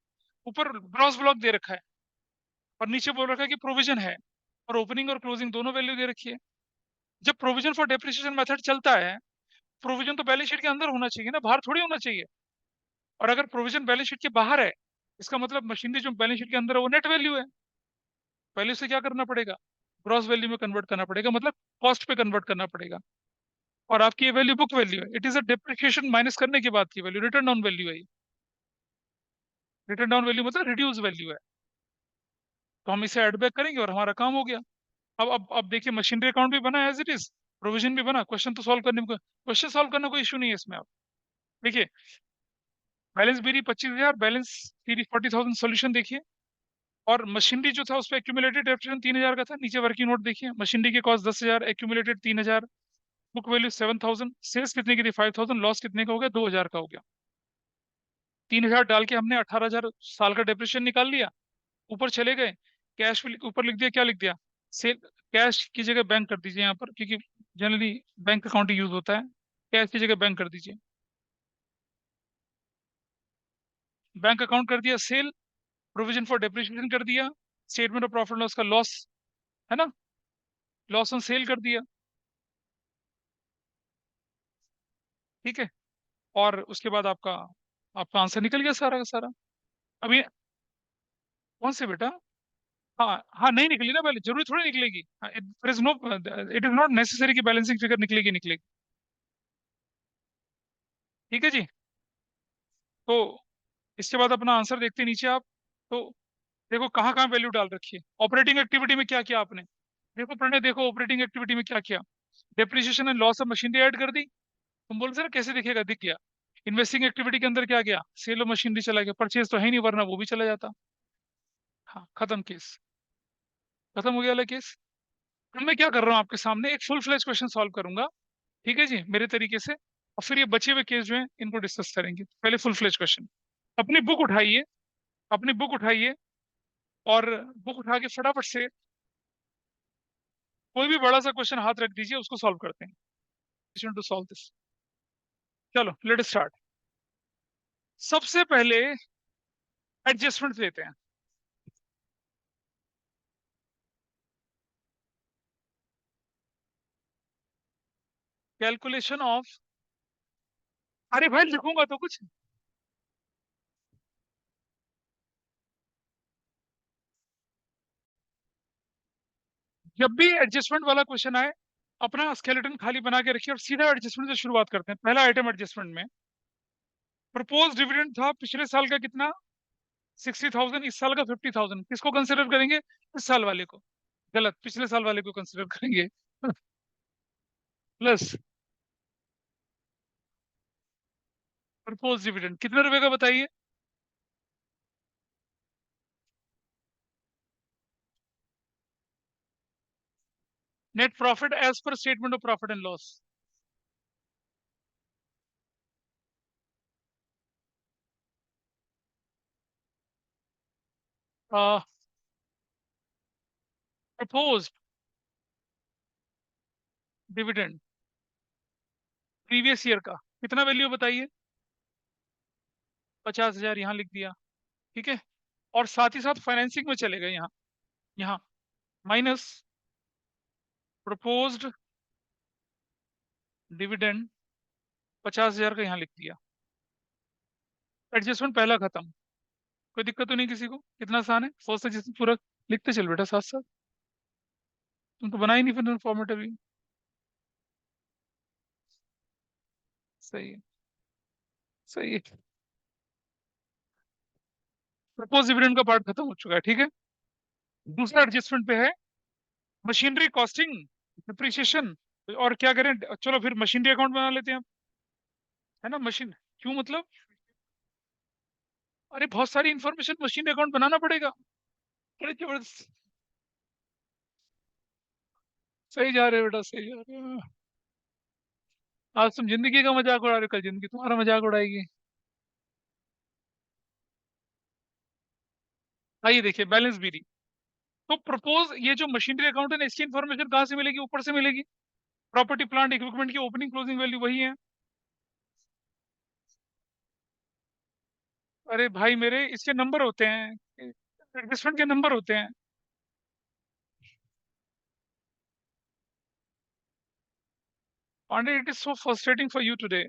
ऊपर ग्रॉस ब्लॉक दे रखा है और नीचे बोल रखा है कि प्रोविजन है, और ओपनिंग और क्लोजिंग दोनों वैल्यू दे रखी है। जब प्रोविजन फॉर डेप्रिसिएशन मेथड चलता है, प्रोविजन तो बैलेंस शीट के अंदर होना चाहिए ना, बाहर थोड़ी होना चाहिए। और अगर प्रोविजन बैलेंस शीट के बाहर है, इसका मतलब मशीनरी जो बैलेंस शीट के अंदर है वो नेट वैल्यू है। पहले उसे क्या करना पड़ेगा? ग्रॉस वैल्यू में कन्वर्ट करना पड़ेगा, मतलब कॉस्ट पे कन्वर्ट करना पड़ेगा। और आपकी ये वैल्यू बुक वैल्यू है, it is a depreciation minus करने के बाद की वैल्यू, रिटर्न डाउन वैल्यू है। रिटर्न डाउन वैल्यू मतलब रिड्यूस वैल्यू है। तो हम इसे एड बैक करेंगे और हमारा काम हो गया। अब देखिए, मशीनरी अकाउंट भी बना एज इट इज, प्रोविजन भी बना। क्वेश्चन तो सॉल्व करने में, क्वेश्चन सॉल्व करना कोई इशू नहीं है इसमें। आप देखिए, बैलेंस बीरी 25,000, बैलेंस सीरी 40,000, सोल्यूशन देखिए। और मशीनरी जो था उस पर एक्यूमुलेटेड डेप्रिसिएशन 3,000 का था। नीचे वर्किंग नोट देखिए, मशीनरी के cost 10,000, accumulated 3,000, book value 7,000, sales कितने की थी 5,000, लॉस कितने का हो गया 2,000 का हो गया। 3,000 डाल के हमने 18,000 साल का डेप्रिसिएशन निकाल लिया। ऊपर चले गए, कैश पे ऊपर लिख दिया, क्या लिख दिया? सेल। कैश की जगह बैंक कर दीजिए यहाँ पर, क्योंकि जनरली बैंक अकाउंट यूज होता है। कैश की जगह बैंक कर दीजिए। बैंक अकाउंट कर दिया सेल, प्रोविजन फॉर डेप्रिसिएशन कर दिया, स्टेटमेंट ऑफ प्रॉफिट लॉस का लॉस, है ना, लॉस ऑन सेल कर दिया। ठीक है। और उसके बाद आपका आपका आंसर निकल गया सारा का सारा। अभी कौन से बेटा? हाँ हाँ, नहीं निकली ना पहले, जरूरी थोड़ी निकलेगी। It is no, it is not necessary कि बैलेंसिंग फिगर निकलेगी निकलेगी। ठीक है जी। तो इसके बाद अपना आंसर देखते हैं नीचे आप। तो देखो कहाँ कहाँ वैल्यू डाल रखी है। ऑपरेटिंग एक्टिविटी में क्या किया आपने? देखो प्रणय, देखो ऑपरेटिंग एक्टिविटी में क्या किया। Depreciation and loss of machinery add कर दी। तुम बोल रहे थे ना कैसे दिखेगा, दिख गया। इन्वेस्टिंग एक्टिविटी के अंदर क्या गया? सेल ऑफ मशीनरी चला गया। परचेज तो है नहीं, वरना वो भी चला जाता। हाँ, खत्म केस, खत्म हो गया वाला केस। अब मैं क्या कर रहा हूँ, आपके सामने एक फुल फ्लेज क्वेश्चन सॉल्व करूंगा। ठीक है जी, मेरे तरीके से। और फिर ये बचे हुए केस जो हैं इनको डिस्कस करेंगे। पहले फुल फ्लेज क्वेश्चन। अपनी बुक उठाइए, अपनी बुक उठाइए, और बुक उठा के फटाफट से कोई भी बड़ा सा क्वेश्चन हाथ रख दीजिए, उसको सॉल्व करते हैं टू सॉल्व दिस। चलो लेट स्टार्ट। सबसे पहले एडजस्टमेंट लेते हैं। कैलकुलेशन ऑफ, अरे भाई लिखूंगा तो कुछ। जब भी एडजस्टमेंट वाला क्वेश्चन आए, अपना स्केलेटन खाली बना के रखिए और सीधा एडजस्टमेंट से शुरुआत करते हैं। पहला आइटम एडजस्टमेंट में, प्रपोज डिविडेंड था पिछले साल का कितना? 60,000, इस साल का 50,000। किसको कंसिडर करेंगे? इस साल वाले को। गलत, पिछले साल वाले को कंसिडर करेंगे। प्लस प्रपोज डिविडेंड कितने रुपए का बताइए? Net profit as per statement of profit and loss. Propose dividend previous year का कितना वैल्यू बताइए? 50,000 यहाँ लिख दिया। ठीक है। और साथ ही साथ फाइनेंसिंग में चले गए यहाँ, यहाँ माइनस प्रपोज्ड डिविडेंड 50,000 का यहाँ लिख दिया। एडजस्टमेंट पहला खत्म। कोई दिक्कत तो नहीं किसी को? कितना आसान है, सोच से जिसमें पूरा लिखते चल बेटा साथ साथ। तुम तो बना ही नहीं फिर फॉर्मेट अभी। सही है, सही है। प्रपोज डिविडेंड का पार्ट खत्म हो चुका है। ठीक है। दूसरा एडजस्टमेंट पे है मशीनरी कॉस्टिंग, डिप्रिसिएशन। और क्या करें, चलो फिर मशीनरी अकाउंट बना लेते हैं, है ना। मशीन क्यों मतलब? अरे बहुत सारी इंफॉर्मेशन, मशीनरी अकाउंट बनाना पड़ेगा। बड़े जबरदस्त। सही जा रहे हो बेटा, सही जा रहे हो। आज तुम जिंदगी का मजाक उड़ा रहे हो, कल जिंदगी तुम्हारा मजाक उड़ाएगी। आइए देखिए, बैलेंस बीरी। तो प्रपोज, ये जो मशीनरी अकाउंट है ना, इसकी इन्फॉर्मेशन कहाँ से मिलेगी? ऊपर से मिलेगी। प्रॉपर्टी प्लांट इक्विपमेंट की ओपनिंग क्लोजिंग वैल्यू वही है। अरे भाई मेरे, इसके नंबर होते हैं, एडजस्टमेंट के नंबर होते हैं। Pandey, it is so frustrating for you today.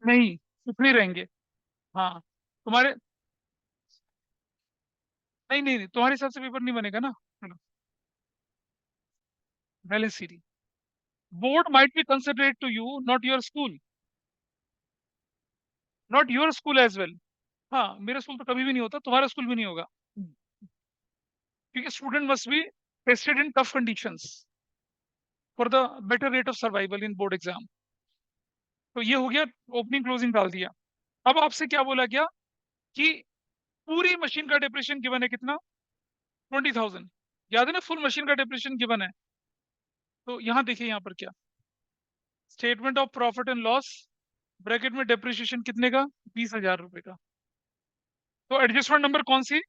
नहीं, चुप नहीं रहेंगे। हाँ, तुम्हारे, नहीं नहीं नहीं, तुम्हारे हिसाब से पेपर नहीं बनेगा ना। Balance series. Board might be considerate to you, not your school. Not your school as well. हाँ, मेरा स्कूल तो कभी भी नहीं होता, तुम्हारा स्कूल भी नहीं होगा। क्योंकि student must be tested in tough conditions for the better rate of survival in board exam. तो ये हो गया, ओपनिंग क्लोजिंग डाल दिया। अब आपसे क्या बोला गया कि पूरी मशीन का डिप्रेशन गिवन है कितना? 20,000। याद है ना, फुल मशीन का डिप्रेशन गिवन है। तो यहाँ देखिए, यहाँ पर क्या, statement of profit and loss, bracket में डेप्रिसिएशन कितने का? 20,000 रुपए का। तो एडजस्टमेंट नंबर कौन सी?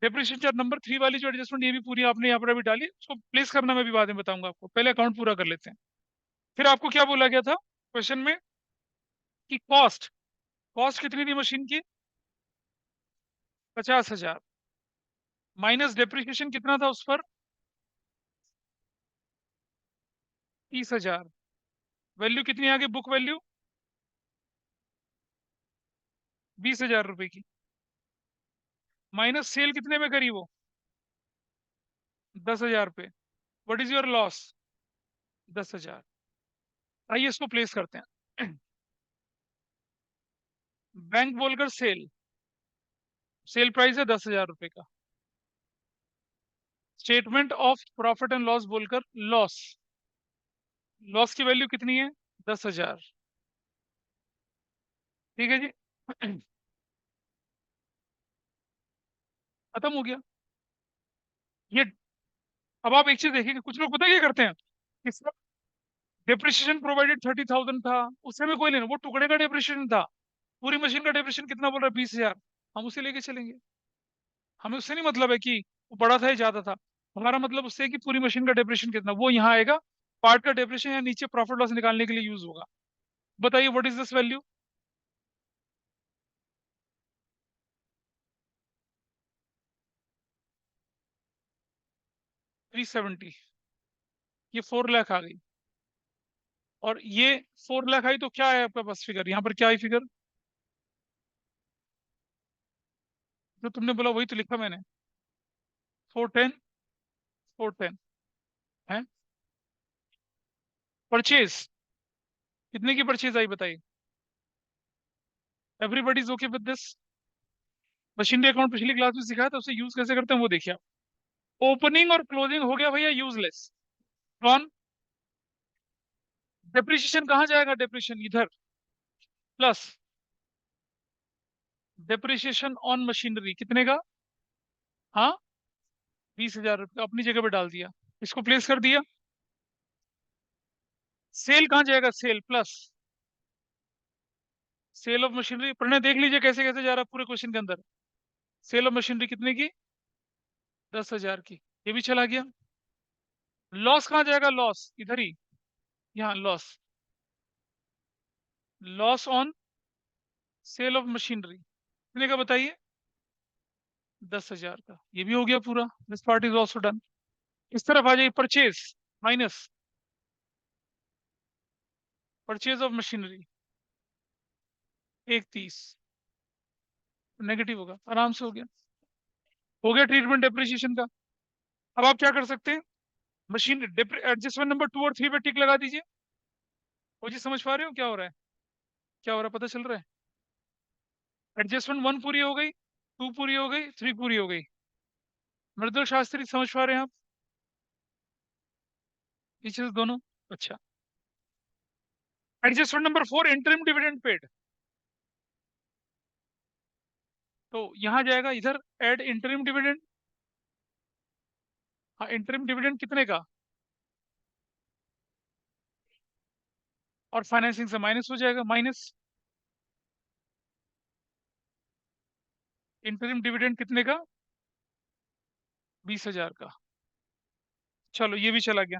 डेप्रिसिएशन नंबर 3 वाली जो एडजस्टमेंट, ये भी पूरी आपने यहाँ पर अभी डाली, उसको प्लेस करना मैं भी बाद में बताऊंगा आपको, पहले अकाउंट पूरा कर लेते हैं। फिर आपको क्या बोला गया था क्वेश्चन में कि कॉस्ट, कॉस्ट कितनी थी मशीन की? 50,000। माइनस डेप्रिसिएशन कितना था उस पर? 30,000। वैल्यू कितनी आ गई बुक वैल्यू? 20,000 रुपए की। माइनस सेल कितने में करी वो? 10,000 पे। What is your loss? 10,000। आइए इसको प्लेस करते हैं। बैंक बोलकर सेल, सेल प्राइस है 10,000 रुपए का। Statement of profit and loss बोलकर लॉस, लॉस की वैल्यू कितनी है? 10,000। ठीक है जी। खत्म हो गया ये। अब आप एक चीज देखिए कि कुछ लोग पता है क्या करते हैं, इसका डेप्रिसिएशन प्रोवाइडेड 30,000 था, उससे में कोई लेना, वो टुकड़े का डेप्रिसिएशन था। पूरी मशीन का डेप्रिसिएशन कितना बोल रहा है? 20,000। हम उसे लेके चलेंगे। हमें उससे नहीं मतलब है कि वो बड़ा था या ज्यादा था। हमारा मतलब उससे है कि पूरी मशीन का डेप्रिसिएशन कितना, वो यहाँ आएगा। पार्ट का डेप्रिसिएशन या नीचे प्रॉफिट लॉस निकालने के लिए यूज होगा। बताइए व्हाट इज दिस वैल्यू? 370। ये 4 लाख आ गई। और ये 4 लाख आई, तो क्या है आपका पास फिगर? यहाँ पर क्या है फिगर? जो तुमने बोला वही तो लिखा मैंने। 410। 410 है। परचेज कितने की परचेज आई बताइए? Everybody is okay with this? Machinery account पिछली क्लास में सिखाया था, उसे यूज कैसे करते हैं वो देखिए आप। ओपनिंग और क्लोजिंग हो गया भैया यूजलेस। कौन? डेप्रिसिएशन कहाँ जाएगा? डेप्रिसिएशन इधर, प्लस डेप्रिसिएशन ऑन मशीनरी कितने का? हाँ, 20,000 रुपये अपनी जगह पे डाल दिया, इसको प्लेस कर दिया। सेल कहाँ जाएगा? Sale plus sale of machinery. Pranay देख लीजिए कैसे कैसे जा रहा है पूरे क्वेश्चन के अंदर। सेल ऑफ मशीनरी कितने की? 10,000 की। ये भी चला गया। लॉस कहाँ जाएगा? लॉस इधर ही, यहाँ loss, loss on sale of machinery कितने का बताइए? 10,000 का। ये भी हो गया पूरा। This part is also done. इस तरफ आ जाइए, purchase minus purchase of machinery 130, negative होगा, आराम से हो गया ट्रीटमेंट डेप्रिसिएशन का। अब आप क्या कर सकते हैं, मशीन एडजस्टमेंट नंबर 2 और 3 पे टिक लगा दीजिए। वो जी समझ पा रहे हो क्या हो रहा है? क्या हो रहा है पता चल रहा है? एडजस्टमेंट 1 पूरी हो गई, 2 पूरी हो गई, 3 पूरी हो गई। मृदुल शास्त्री समझ पा रहे हैं आप? पीछे से दोनों। अच्छा, adjustment number 4, interim dividend paid. तो यहां जाएगा इधर एड इंटरिम डिविडेंड। हाँ, इंटरिम डिविडेंड कितने का, और फाइनेंसिंग से माइनस हो जाएगा, माइनस इंटरिम डिविडेंड कितने का, 20,000 का। चलो ये भी चला गया।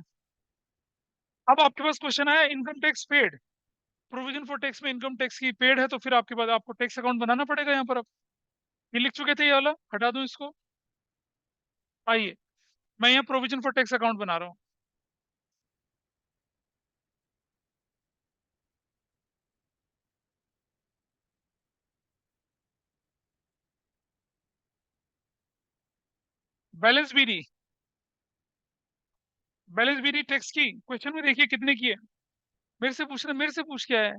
अब आपके पास क्वेश्चन आया income tax paid. Provision for tax में इनकम टैक्स की पेड है, तो फिर आपके पास आपको टैक्स अकाउंट बनाना पड़ेगा यहाँ पर। अब ये लिख चुके थे, ये वाला हटा दूं इसको। आइए, मैं यहाँ प्रोविजन फॉर टैक्स अकाउंट बना रहा हूँ। Balance BD, balance BD tax की क्वेश्चन में देखिए कितने की है। मेरे से पूछ रहे, मेरे से पूछ क्या है।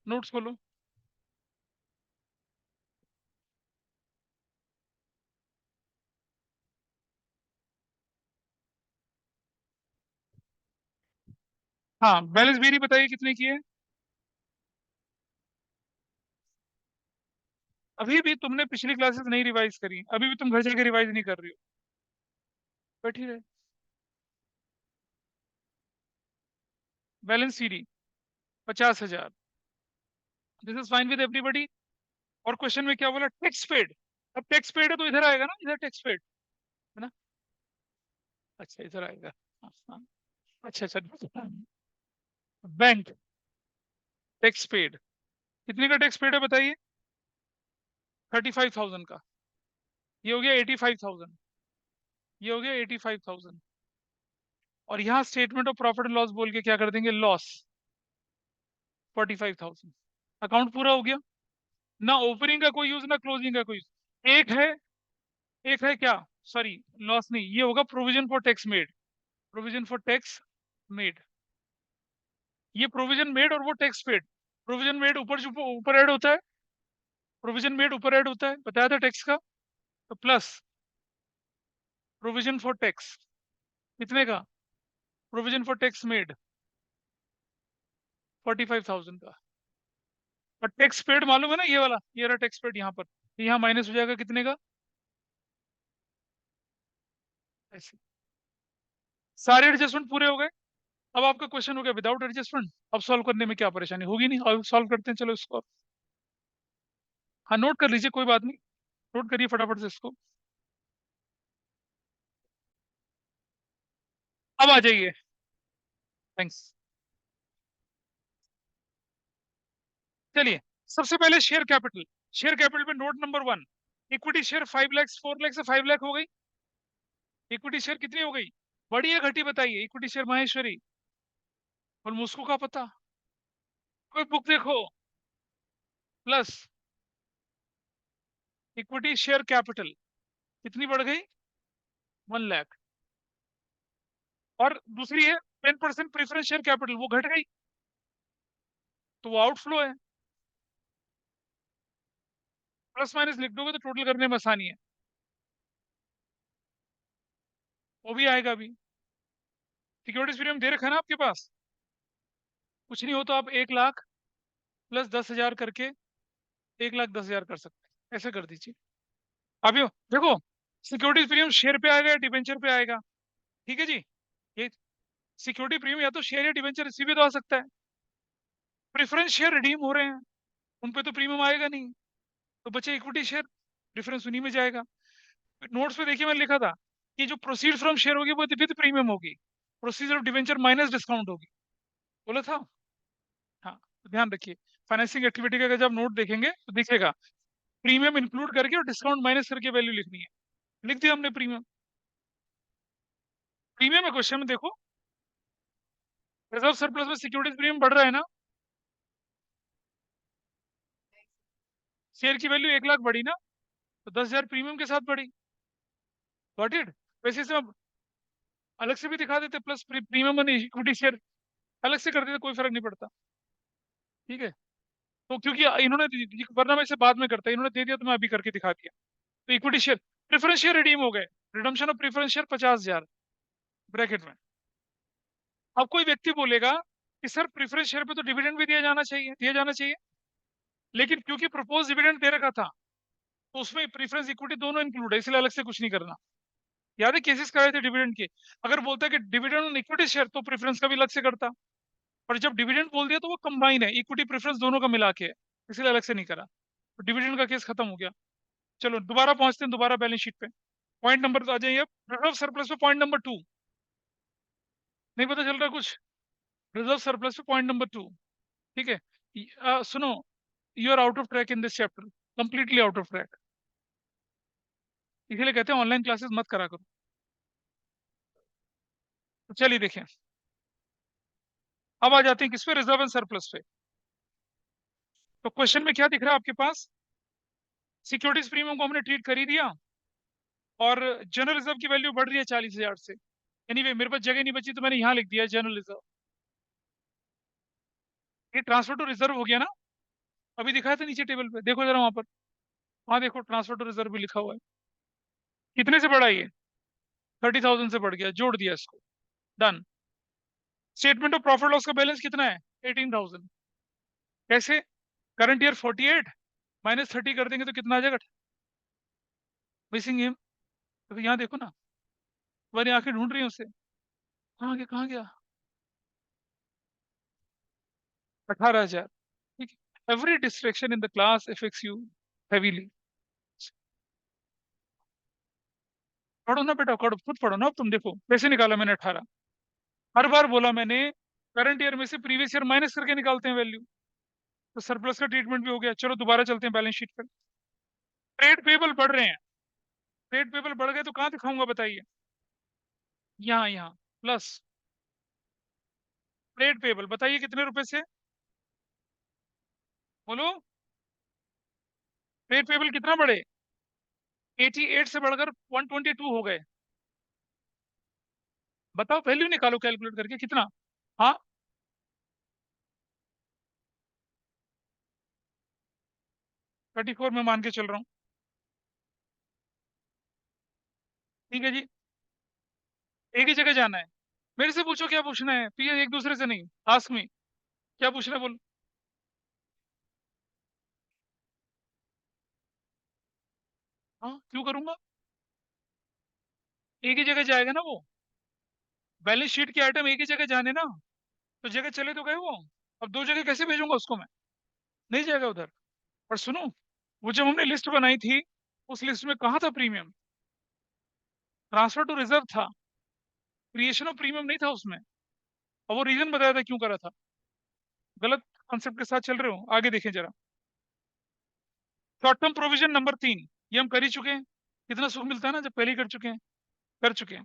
नोट्स खोलो। हाँ, बैलेंस बीडी बताइए कितने की है। अभी भी तुमने पिछली क्लासेस नहीं रिवाइज करी, अभी भी तुम घर जाके रिवाइज नहीं कर रही हो, बैठी रहे। Balance CD 50,000। This is fine with everybody. और क्वेश्चन में क्या बोला, टैक्स पेड। अब टैक्स पेड है तो इधर आएगा ना, इधर टैक्स पेड है ना। अच्छा, इधर आएगा। हाँ, हाँ। अच्छा अच्छा, बैंक टैक्स पेड, कितने का टैक्स पेड है बताइए। 35,000 का। ये हो गया 85,000। ये हो गया 85,000। और यहाँ statement of profit and loss बोल के क्या कर देंगे, लॉस 45,000। अकाउंट पूरा हो गया। ना ओपनिंग का कोई यूज, ना क्लोजिंग का कोई use। एक है क्या, सॉरी, लॉस नहीं, ये होगा provision for tax made. Provision for tax made, ये प्रोविजन मेड और वो टैक्स पेड। प्रोविजन मेड ऊपर ऊपर ऐड होता है, प्रोविजन मेड ऊपर ऐड होता है, बताया था टैक्स का। तो प्लस प्रोविजन फॉर टैक्स कितने का, प्रोविजन फॉर टैक्स मेड 45,000 का। और टैक्स पेड मालूम है ना, ये वाला, ये रहा टैक्स पेड यहाँ पर। यहाँ माइनस हो जाएगा कितने का, ऐसे। सारे एडजस्टमेंट पूरे हो गए। अब आपका क्वेश्चन हो गया विदाउट एडजस्टमेंट। अब सॉल्व करने में क्या परेशानी होगी, नहीं, अब सॉल्व करते हैं, चलो इसको। हाँ, नोट कर लीजिए, कोई बात नहीं, नोट करिए फटाफट से इसको। अब आ जाइए। थैंक्स। चलिए, सबसे पहले शेयर कैपिटल। शेयर कैपिटल पे note number 1, equity share 5 lakh, 4 lakh से 5 लाख हो गई। इक्विटी शेयर कितनी हो गई, बड़ी है घटी बताइए, इक्विटी शेयर माहेश्वरी। और मुझको क्या पता, कोई बुक देखो। प्लस इक्विटी शेयर कैपिटल कितनी बढ़ गई, 1 लाख। और दूसरी है 10% प्रेफरेंस शेयर कैपिटल, वो घट गई, तो वो आउटफ्लो है। प्लस माइनस लिख दोगे तो टोटल करने में आसानी है, वो भी आएगा अभी। सिक्योरिटीज प्रीमियम दे रखा है ना आपके पास, कुछ नहीं हो तो आप 1 लाख प्लस 10,000 करके 1,10,000 कर सकते हैं, ऐसे कर दीजिए। अभी देखो, सिक्योरिटी प्रीमियम शेयर पे आएगा या डिबेंचर पे आएगा, ठीक है जी। ये सिक्योरिटी प्रीमियम या तो शेयर या डिबेंचर, इसी पे तो आ सकता है। प्रेफरेंस शेयर रिडीम हो रहे हैं, उन पे तो प्रीमियम आएगा नहीं, तो बचे इक्विटी शेयर, डिफरेंस उन्हीं में जाएगा। नोट्स पे देखिए मैंने लिखा था कि जो प्रोसीड फ्रॉम शेयर होगी वो विद प्रीमियम होगी, procedure of debenture minus discount होगी, बोला था। हाँ, तो ध्यान रखिए, फाइनेंसिंग एक्टिविटी का जब नोट देखेंगे तो दिखेगा प्रीमियम इंक्लूड करके और डिस्काउंट माइनस करके वैल्यू लिखनी है। लिख दिया हमने प्रीमियम। प्रीमियम है क्वेश्चन में देखो, रिजर्व सरप्लस में सिक्योरिटीज प्रीमियम बढ़ रहा है ना, शेयर की वैल्यू 1 लाख बढ़ी ना, तो 10,000 प्रीमियम के साथ बढ़ी। Got it. वैसे इसे हम अलग से भी दिखा देते, प्लस प्रीमियम और इक्विटी शेयर अलग से कर देते, कोई फर्क नहीं पड़ता, ठीक है। तो क्योंकि इन्होंने, वरना मैं इसे बाद में करता, इन्होंने दे दिया तो मैं अभी करके दिखा दिया। तो equity share, preference share redeem हो गए, redemption of preference share 50,000। Bracket में। अब कोई व्यक्ति बोलेगा कि सर प्रेफरेंस शेयर पे तो डिविडेंड भी दिया जाना चाहिए, लेकिन क्योंकि प्रपोज डिविडेंड दे रखा था तो उसमें प्रेफरेंस इक्विटी दोनों इंक्लूड है, इसलिए अलग से कुछ नहीं करना। याद है केसेस कराए थे डिविडेंड के। अगर बोलता है कि डिविडेंड और इक्विटी शेयर तो प्रेफरेंस का भी अलग से करता, पर जब डिविडेंड बोल दिया तो वो कंबाइन है, इक्विटी प्रेफरेंस दोनों का मिला के है, इसलिए अलग से नहीं करा। तो डिविडेंड का केस खत्म हो गया। चलो दोबारा पहुंचते हैं, दोबारा बैलेंस शीट पे। पॉइंट नंबर तो आ जाइए अब, रिजर्व सरप्लस पे पॉइंट नंबर 2। नहीं पता चल रहा कुछ? रिजर्व सरप्लस पे पॉइंट नंबर 2। ठीक है। सुनो, you are out of track in this chapter, completely out of track. इसीलिए कहते हैं ऑनलाइन क्लासेस मत करा करो। तो चलिए देखें, अब आ जाते हैं किस पे, रिजर्व एंड सरप्लस पे। तो क्वेश्चन में क्या दिख रहा है आपके पास? सिक्योरिटीज प्रीमियम को हमने ट्रीट कर ही दिया, और जनरल रिजर्व की वैल्यू बढ़ रही है 40,000 से। एनीवे मेरे पास जगह नहीं बची तो मैंने यहाँ लिख दिया जनरल रिजर्व। ये ट्रांसफर टू रिजर्व हो गया ना? अभी दिखाया था नीचे टेबल पे, देखो जरा वहां पर। हाँ देखो, ट्रांसफर टू रिजर्व भी लिखा हुआ है। कितने से बढ़ा ये? 30,000 से बढ़ गया, जोड़ दिया इसको। Done. Statement of profit loss का बैलेंस कितना है? 18,000। कैसे? करंट ईयर 48 माइनस 30 कर देंगे तो कितना आ जाएगा? Missing him. तो यहाँ देखो ना, तुम्हारी आंखें ढूंढ रही हैं उसे। कहाँ गया, कहाँ गया? 18,000। ठीक है। Every distraction in the class affects you heavily. पढ़ो ना बेटा, पढ़ो, खुद पढ़ो ना। अब तुम देखो कैसे निकाला मैंने 18। हर बार बोला मैंने, करंट ईयर में से प्रीवियस ईयर माइनस करके निकालते हैं वैल्यू। तो सरप्लस का ट्रीटमेंट भी हो गया। चलो दोबारा चलते हैं बैलेंस शीट पर। ट्रेड पेबल बढ़ रहे हैं। ट्रेड पेबल बढ़ गए तो कहाँ दिखाऊंगा बताइए? यहाँ, यहाँ प्लस। ट्रेड पेबल बताइए कितने रुपए से? बोलो। ट्रेड पेबल कितना बढ़े? 88 से बढ़कर 122 हो गए। बताओ, वैल्यू निकालो कैलकुलेट करके कितना। हाँ, 34 में मान के चल रहा हूँ। ठीक है जी। एक ही जगह जाना है। मेरे से पूछो क्या पूछना है, फिर एक दूसरे से नहीं। आस्क मी, क्या पूछना है बोलो। हाँ क्यों करूंगा? एक ही जगह जाएगा ना वो। बैलेंस शीट के आइटम एक ही जगह जाने ना, तो जगह चले तो गए वो। अब दो जगह कैसे भेजूंगा उसको मैं? नहीं जाएगा उधर। और सुनो, वो जब हमने लिस्ट बनाई थी, उस लिस्ट में कहा था प्रीमियम? ट्रांसफर टू रिजर्व था, क्रिएशन ऑफ प्रीमियम नहीं था उसमें। और वो रीजन बताया था क्यों करा था। गलत कॉन्सेप्ट के साथ चल रहे हो, आगे देखें जरा। शॉर्ट टर्म प्रोविजन नंबर 3, ये हम कर ही चुके हैं। कितना सुख मिलता है ना जब पहले ही कर चुके हैं। कर चुके हैं।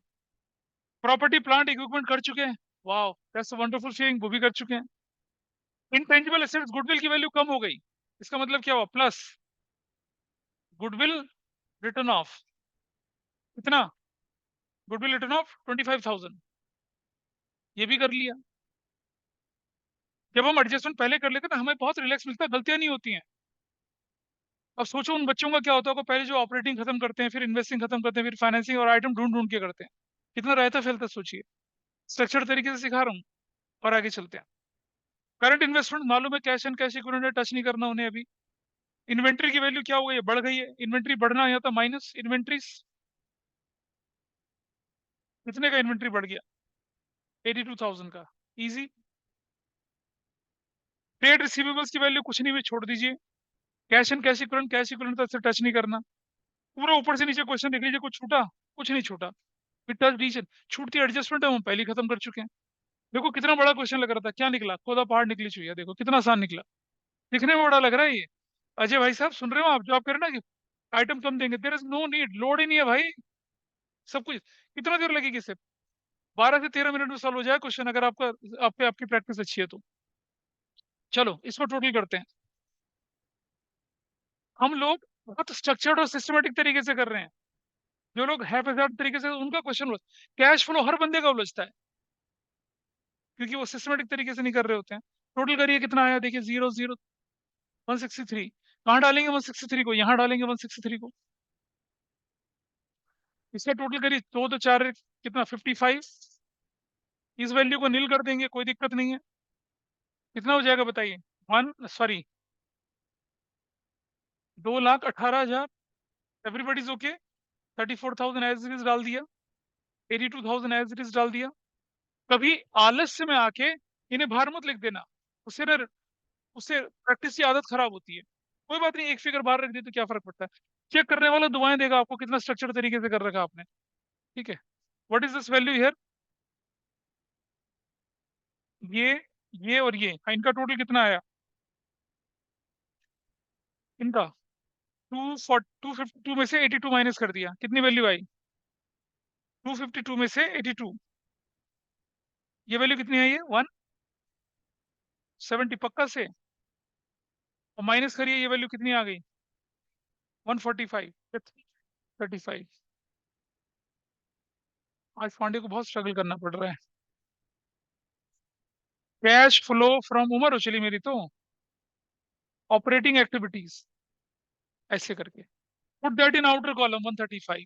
प्रॉपर्टी प्लांट इक्विपमेंट कर चुके हैं। वाह, दैट्स अ वंडरफुल फीलिंग, वो भी कर चुके हैं। इनटेंजिबल एसेट्स, गुडविल की वैल्यू कम हो गई। इसका मतलब क्या हुआ? Plus goodwill written off. कितना? Goodwill written off 25,000। ये भी कर लिया। जब हम एडजस्टमेंट पहले कर लेते हैं ना, हमें बहुत रिलैक्स मिलता है, गलतियां नहीं होती हैं। अब सोचो उन बच्चों का क्या होता होगा, पहले जो ऑपरेटिंग खत्म करते हैं, फिर इन्वेस्टिंग खत्म करते हैं, फिर फाइनेंसिंग और आइटम ढूंढ ढूंढ के करते हैं। कितना रहता फैलता सोचिए। स्ट्रक्चर तरीके से सिखा रहा हूँ। और आगे चलते हैं। करंट इन्वेस्टमेंट मालूम है, cash and cash equivalent touch नहीं करना उन्हें अभी। इन्वेंट्री की वैल्यू क्या हो गई है? बढ़ गई है। इन्वेंट्री बढ़ना यहाँ था माइनस इन्वेंट्रीज। कितने का इन्वेंट्री बढ़ गया? 82,000 का। इजी। ट्रेड रिसीवेबल्स की वैल्यू कुछ नहीं भी छोड़ दीजिए। कैश इक्विवेलेंट तो टच नहीं करना। पूरा ऊपर से नीचे क्वेश्चन देख लीजिए, कुछ छूटा? कुछ नहीं छूटा। फिर टच रीजन, छूटती एडजस्टमेंट है हम पहले ही खत्म कर चुके हैं। देखो कितना बड़ा क्वेश्चन लग रहा था, क्या निकला? खोदा पहाड़ निकली चुहिया। देखो कितना आसान निकला। दिखने में बड़ा लग रहा है ये। अजय भाई साहब सुन रहे हो आप? जो आप कह रहे हैं ना कि आइटम कम देंगे, there is no need, load ही नहीं है भाई। सब कुछ कितना देर लगेगी? सिर्फ 12 से 13 मिनट में सॉल्व हो जाए क्वेश्चन, अगर आपकी प्रैक्टिस अच्छी है तो। चलो इसको टोटल करते हैं। हम लोग बहुत स्ट्रक्चर्ड और सिस्टमेटिक तरीके से कर रहे हैं। जो लोग हैफेजार्ड तरीके से, उनका क्वेश्चन कैश फ्लो हर बंदे का उलझता है, क्योंकि वो सिस्टमेटिक तरीके से नहीं कर रहे होते हैं। टोटल करिए कितना आया, देखिए 0 0 163। कहाँ डालेंगे 163 को? यहाँ डालेंगे 163 को। इसका टोटल करिए, दो दो चार कितना, 55। इस वैल्यू को नील कर देंगे, कोई दिक्कत नहीं है। कितना हो जाएगा बताइए? 2,18,000। Everybody is okay. 34,000 as it is डाल दिया। 82,000 एज इट इज डाल दिया। कभी आलस्य में आके इन्हें बाहर मत लिख देना। उससे ना, उससे प्रैक्टिस की आदत खराब होती है। कोई बात नहीं, एक फिगर बाहर रख दी तो क्या फर्क पड़ता है। चेक करने वाला दुआएं देगा आपको, कितना स्ट्रक्चर तरीके से कर रखा आपने। ठीक है। What is this value here? ये ये और ये, हाँ, इनका टोटल कितना आया? इनका 252 में से 82 माइनस कर दिया, कितनी वैल्यू आई? 252 में से 82, ये वैल्यू कितनी आई है? 170 पक्का से। और माइनस करिए, ये वैल्यू कितनी आ गई? 145। 35। आज पांडे को बहुत स्ट्रगल करना पड़ रहा है। कैश फ्लो फ्रॉम, उम्र हो चली मेरी तो, ऑपरेटिंग एक्टिविटीज, ऐसे करके put that in outer column 135।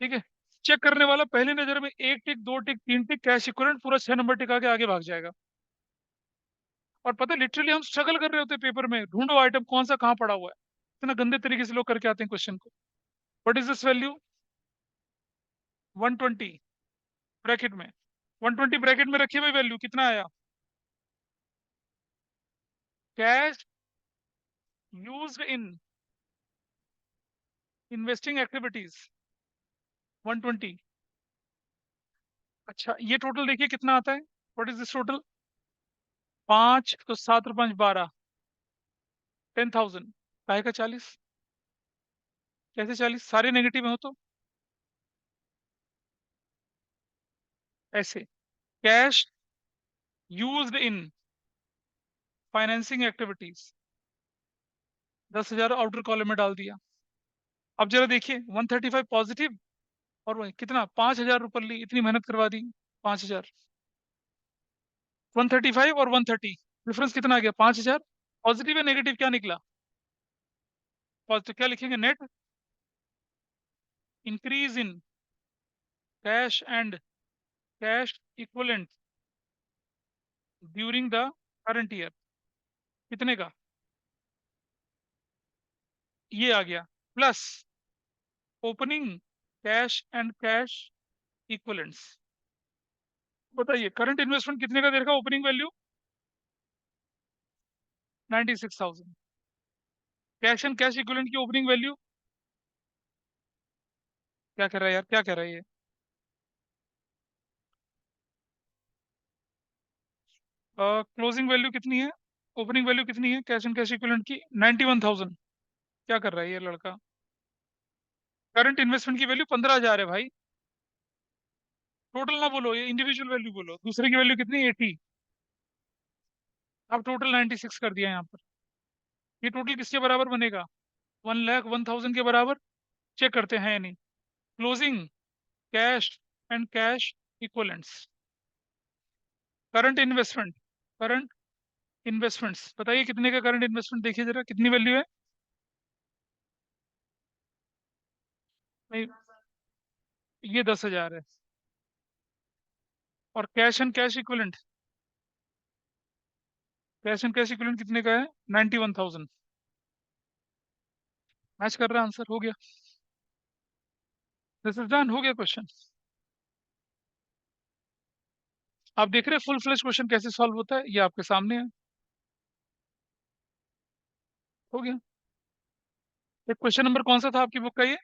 ठीक है। चेक करने वाला पहली नजर में एक टिक, दो टिक, तीन टिक, कैश इक्विवेलेंट पूरा 6 नंबर टिका के आगे भाग जाएगा। और पता है लिटरली हम स्ट्रगल कर रहे होते हैं पेपर में, ढूंढो आइटम कौन सा कहाँ पड़ा हुआ है। इतना गंदे तरीके से लोग करके आते हैं क्वेश्चन को। What is this value? 120 bracket में, 120 ब्रैकेट में रखी हुई वैल्यू कितना आया? Cash used in investing activities 120। अच्छा, ये टोटल देखिए कितना आता है। What is this total? 5 तो 7 और 5 12, 10,000। काहे का 40? कैसे 40? सारे नेगेटिव में हो तो ऐसे। Cash used in financing activities 10,000 outer column में डाल दिया। अब जरा देखिए 135 पॉजिटिव, और वही कितना, 5,000 रुपये ली, इतनी मेहनत करवा दी। 5,000, 135 और 130, डिफरेंस कितना आ गया? 5,000। पॉजिटिव या नेगेटिव, क्या निकला? पॉजिटिव। क्या लिखेंगे? Net increase in cash and cash equivalent during the current year, कितने का? ये आ गया। Plus opening cash and cash equivalents. बताइए करंट इन्वेस्टमेंट कितने का दे रखा? Opening value 96,000। Cash and cash equivalent की ओपनिंग वैल्यू, क्या कर रहा है यार, क्या कर रहा है ये? क्लोजिंग वैल्यू कितनी है? ओपनिंग वैल्यू कितनी है कैश एंड कैश इक्विवेलेंट की? 91,000। क्या कर रहा है ये लड़का? करंट इन्वेस्टमेंट की वैल्यू 15,000 है भाई। टोटल ना बोलो, ये इंडिविजुअल वैल्यू बोलो। दूसरे की वैल्यू कितनी? 80। अब टोटल 96 कर दिया यहाँ पर। ये टोटल किसके बराबर बनेगा? 1,01,000 के बराबर। चेक करते हैं या नहीं। Closing cash and cash equivalents, current investment, current investments, बताइए कितने का करंट इन्वेस्टमेंट? देखिए जरा कितनी वैल्यू है। नहीं, ये 10,000 है। और cash and cash equivalent, cash and cash equivalent कितने का है? 91,000। मैच कर रहा है, आंसर हो गया। दिस इज डन, हो गया क्वेश्चन। आप देख रहे हैं फुल फ्लेश क्वेश्चन कैसे सॉल्व होता है, ये आपके सामने है। हो गया। एक क्वेश्चन नंबर कौन सा था आपकी बुक का ये?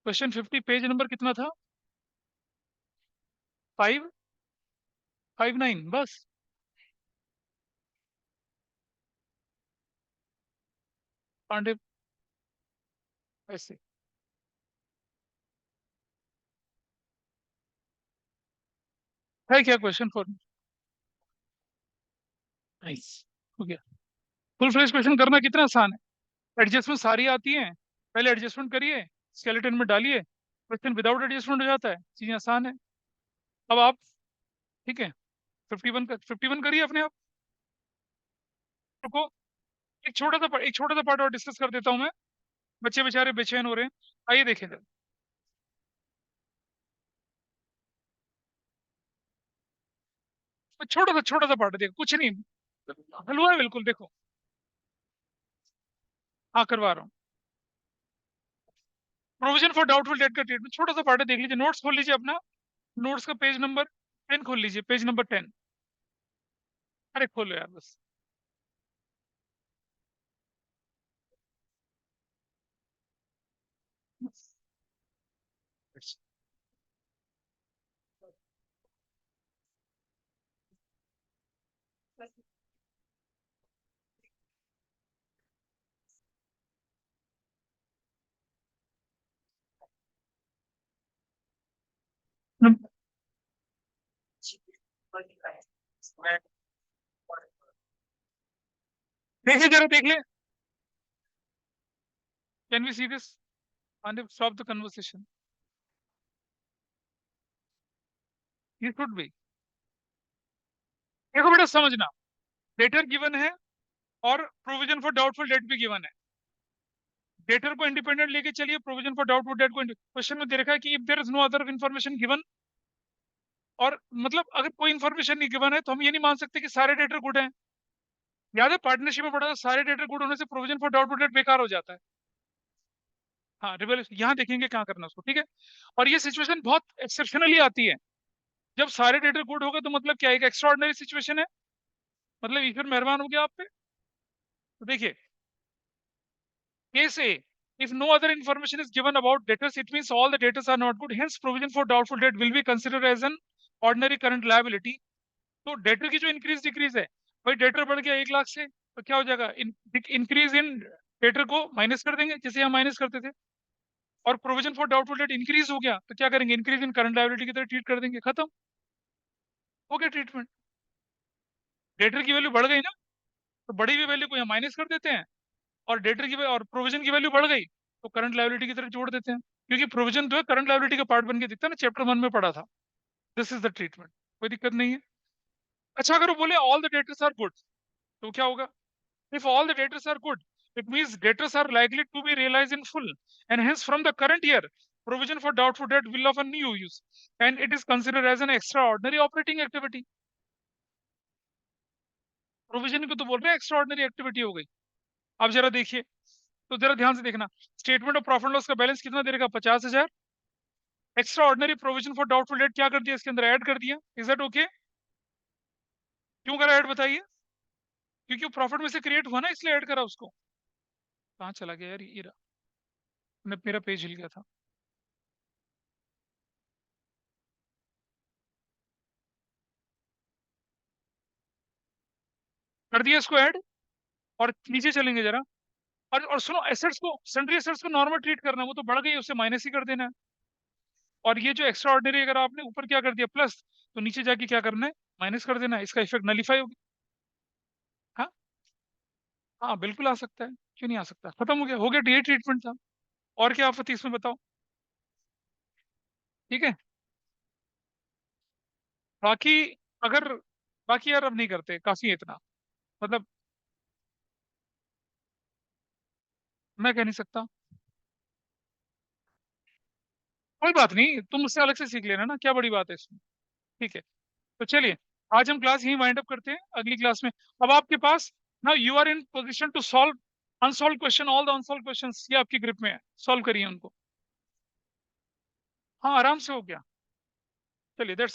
क्वेश्चन 50, पेज नंबर कितना था? 559 बस। पांडे, ऐसे है क्या क्वेश्चन फॉर? नाइस, हो गया। फुल फ्लेश क्वेश्चन करना कितना आसान है। एडजस्टमेंट सारी आती हैं, पहले एडजस्टमेंट करिए, स्केलेटन में डालिए, क्वेश्चन विदाउट एडजस्टमेंट हो जाता है, चीजें आसान है। अब आप, ठीक है, 51 का 51 करिए अपने आप को। एक छोटा सा पार्ट और डिस्कस कर देता हूँ मैं। बच्चे बेचारे बेचैन हो रहे हैं। आइए देखें जरा। छोटा सा पार्ट है, देखो कुछ नहीं, हलवा है बिल्कुल, देखो। हाँ करवा रहा हूँ। प्रोविजन फॉर डाउटफुल डेट का ट्रीटमेंट, छोटा सा पार्ट है, देख लीजिए, नोट्स खोल लीजिए अपना, नोट्स का पेज नंबर 10 खोल लीजिए, पेज नंबर 10। अरे खोलो यार बस। देखिए जरा देख ले, can we see this, stop the conversation, ये शुड बी। देखो बेटा समझना, डेटर गिवन है और प्रोविजन फॉर डाउटफुल डेट भी गिवन है। डेटर को इंडिपेंडेंट लेके चलिए, प्रोविजन फॉर डाउटफुल डेट को क्वेश्चन में दे रखा है कि if there is no other information given, और मतलब अगर कोई इन्फॉर्मेशन नहीं गिवन है तो हम ये नहीं मान सकते कि सारे डेटर गुड हैं। याद है पार्टनरशिप में पढ़ा था, सारे डेटर गुड होने से प्रोविजन फॉर डाउटफुल डेट बेकार हो जाता है। हाँ रिवेल यहाँ देखेंगे क्या करना उसको, ठीक है। और ये सिचुएशन बहुत एक्सेप्शनली आती है, जब सारे डेटर गुड हो गए तो मतलब क्या, एक एक्स्ट्रा ऑर्डिनरी सिचुएशन है, मतलब ईश्वर मेहरबान हो गया आप पे। तो देखिए case A, if no other information is given about debtors, it means all the debtors are not good, hence provision for doubtful debt will be considered as an ordinary current liability। तो debtor की जो increase decrease है, भाई debtor बढ़ गया 1 लाख से तो क्या हो जाएगा, इंक्रीज इन डेटर को माइनस कर देंगे जैसे हम माइनस करते थे। और provision for doubtful debt increase हो गया तो क्या करेंगे, इंक्रीज इन करंट लायबिलिटी की तरह ट्रीट कर देंगे, खत्म हो गया ट्रीटमेंट। डेटर की वैल्यू बढ़ गई ना, तो बढ़ी हुई वैल्यू को यहाँ माइनस कर देते हैं, और डेटर की और प्रोविजन की वैल्यू बढ़ गई तो करंट लायबिलिटी की तरफ जोड़ देते हैं, क्योंकि प्रोविजन जो है करंट लायबिलिटी का पार्ट बन के दिखता है ना, चैप्टर 1 में पढ़ा था। दिस इज द ट्रीटमेंट, कोई दिक्कत नहीं है। अच्छा अगर वो बोले all the debtors are good, तो क्या होगा, if all the debtors are good, it means debtors are likely to be realise in full, and hence from the current year provision for doubtful debt will of a new use, and it is considered as an extraordinary operating activity। Provision को तो बोल रहे हैं extraordinary activity हो गई। अब जरा देखिए, तो जरा ध्यान से देखना, स्टेटमेंट ऑफ प्रॉफिट लॉस का बैलेंस कितना दे रखा, 50,000। Extra ordinary provision for doubtful date क्या कर दिया, इसके अंदर ऐड कर दिया, इज दैट ओके? क्यों करा ऐड बताइए, क्योंकि प्रॉफिट में से क्रिएट हुआ ना इसलिए ऐड करा उसको। कहाँ चला गया यार ये रहा, मेरा पेज हिल गया था। कर दिया इसको ऐड, और नीचे चलेंगे जरा, और सुनो, एसेट्स को, सन्ड्री एसेट्स को नॉर्मल ट्रीट करना, वो तो बढ़ गई उससे माइनस ही कर देना है। और ये जो एक्स्ट्रा ऑर्डिनरी अगर आपने ऊपर क्या कर दिया प्लस, तो नीचे जाके क्या करना है, माइनस कर देना है, इसका इफेक्ट नलीफाई होगी। हाँ हाँ बिल्कुल आ सकता है, क्यों नहीं आ सकता, खत्म हो गया, ये ट्रीटमेंट था। और क्या आपत्ति इसमें बताओ, ठीक है। बाकी अगर, बाकी यार अब नहीं करते, काफी है इतना, मतलब मैं कह नहीं सकता। कोई बात नहीं, तुम मुझसे अलग से सीख लेना ना, क्या बड़ी बात है इसमें, ठीक है। तो चलिए, आज हम क्लास यहीं वाइंड अप करते हैं, अगली क्लास में अब आपके पास, now you are in position to solve unsolve question, all the unsolve questions ये आपकी ग्रिप में है, सॉल्व करिए उनको। हाँ आराम से हो गया, चलिए दैट्स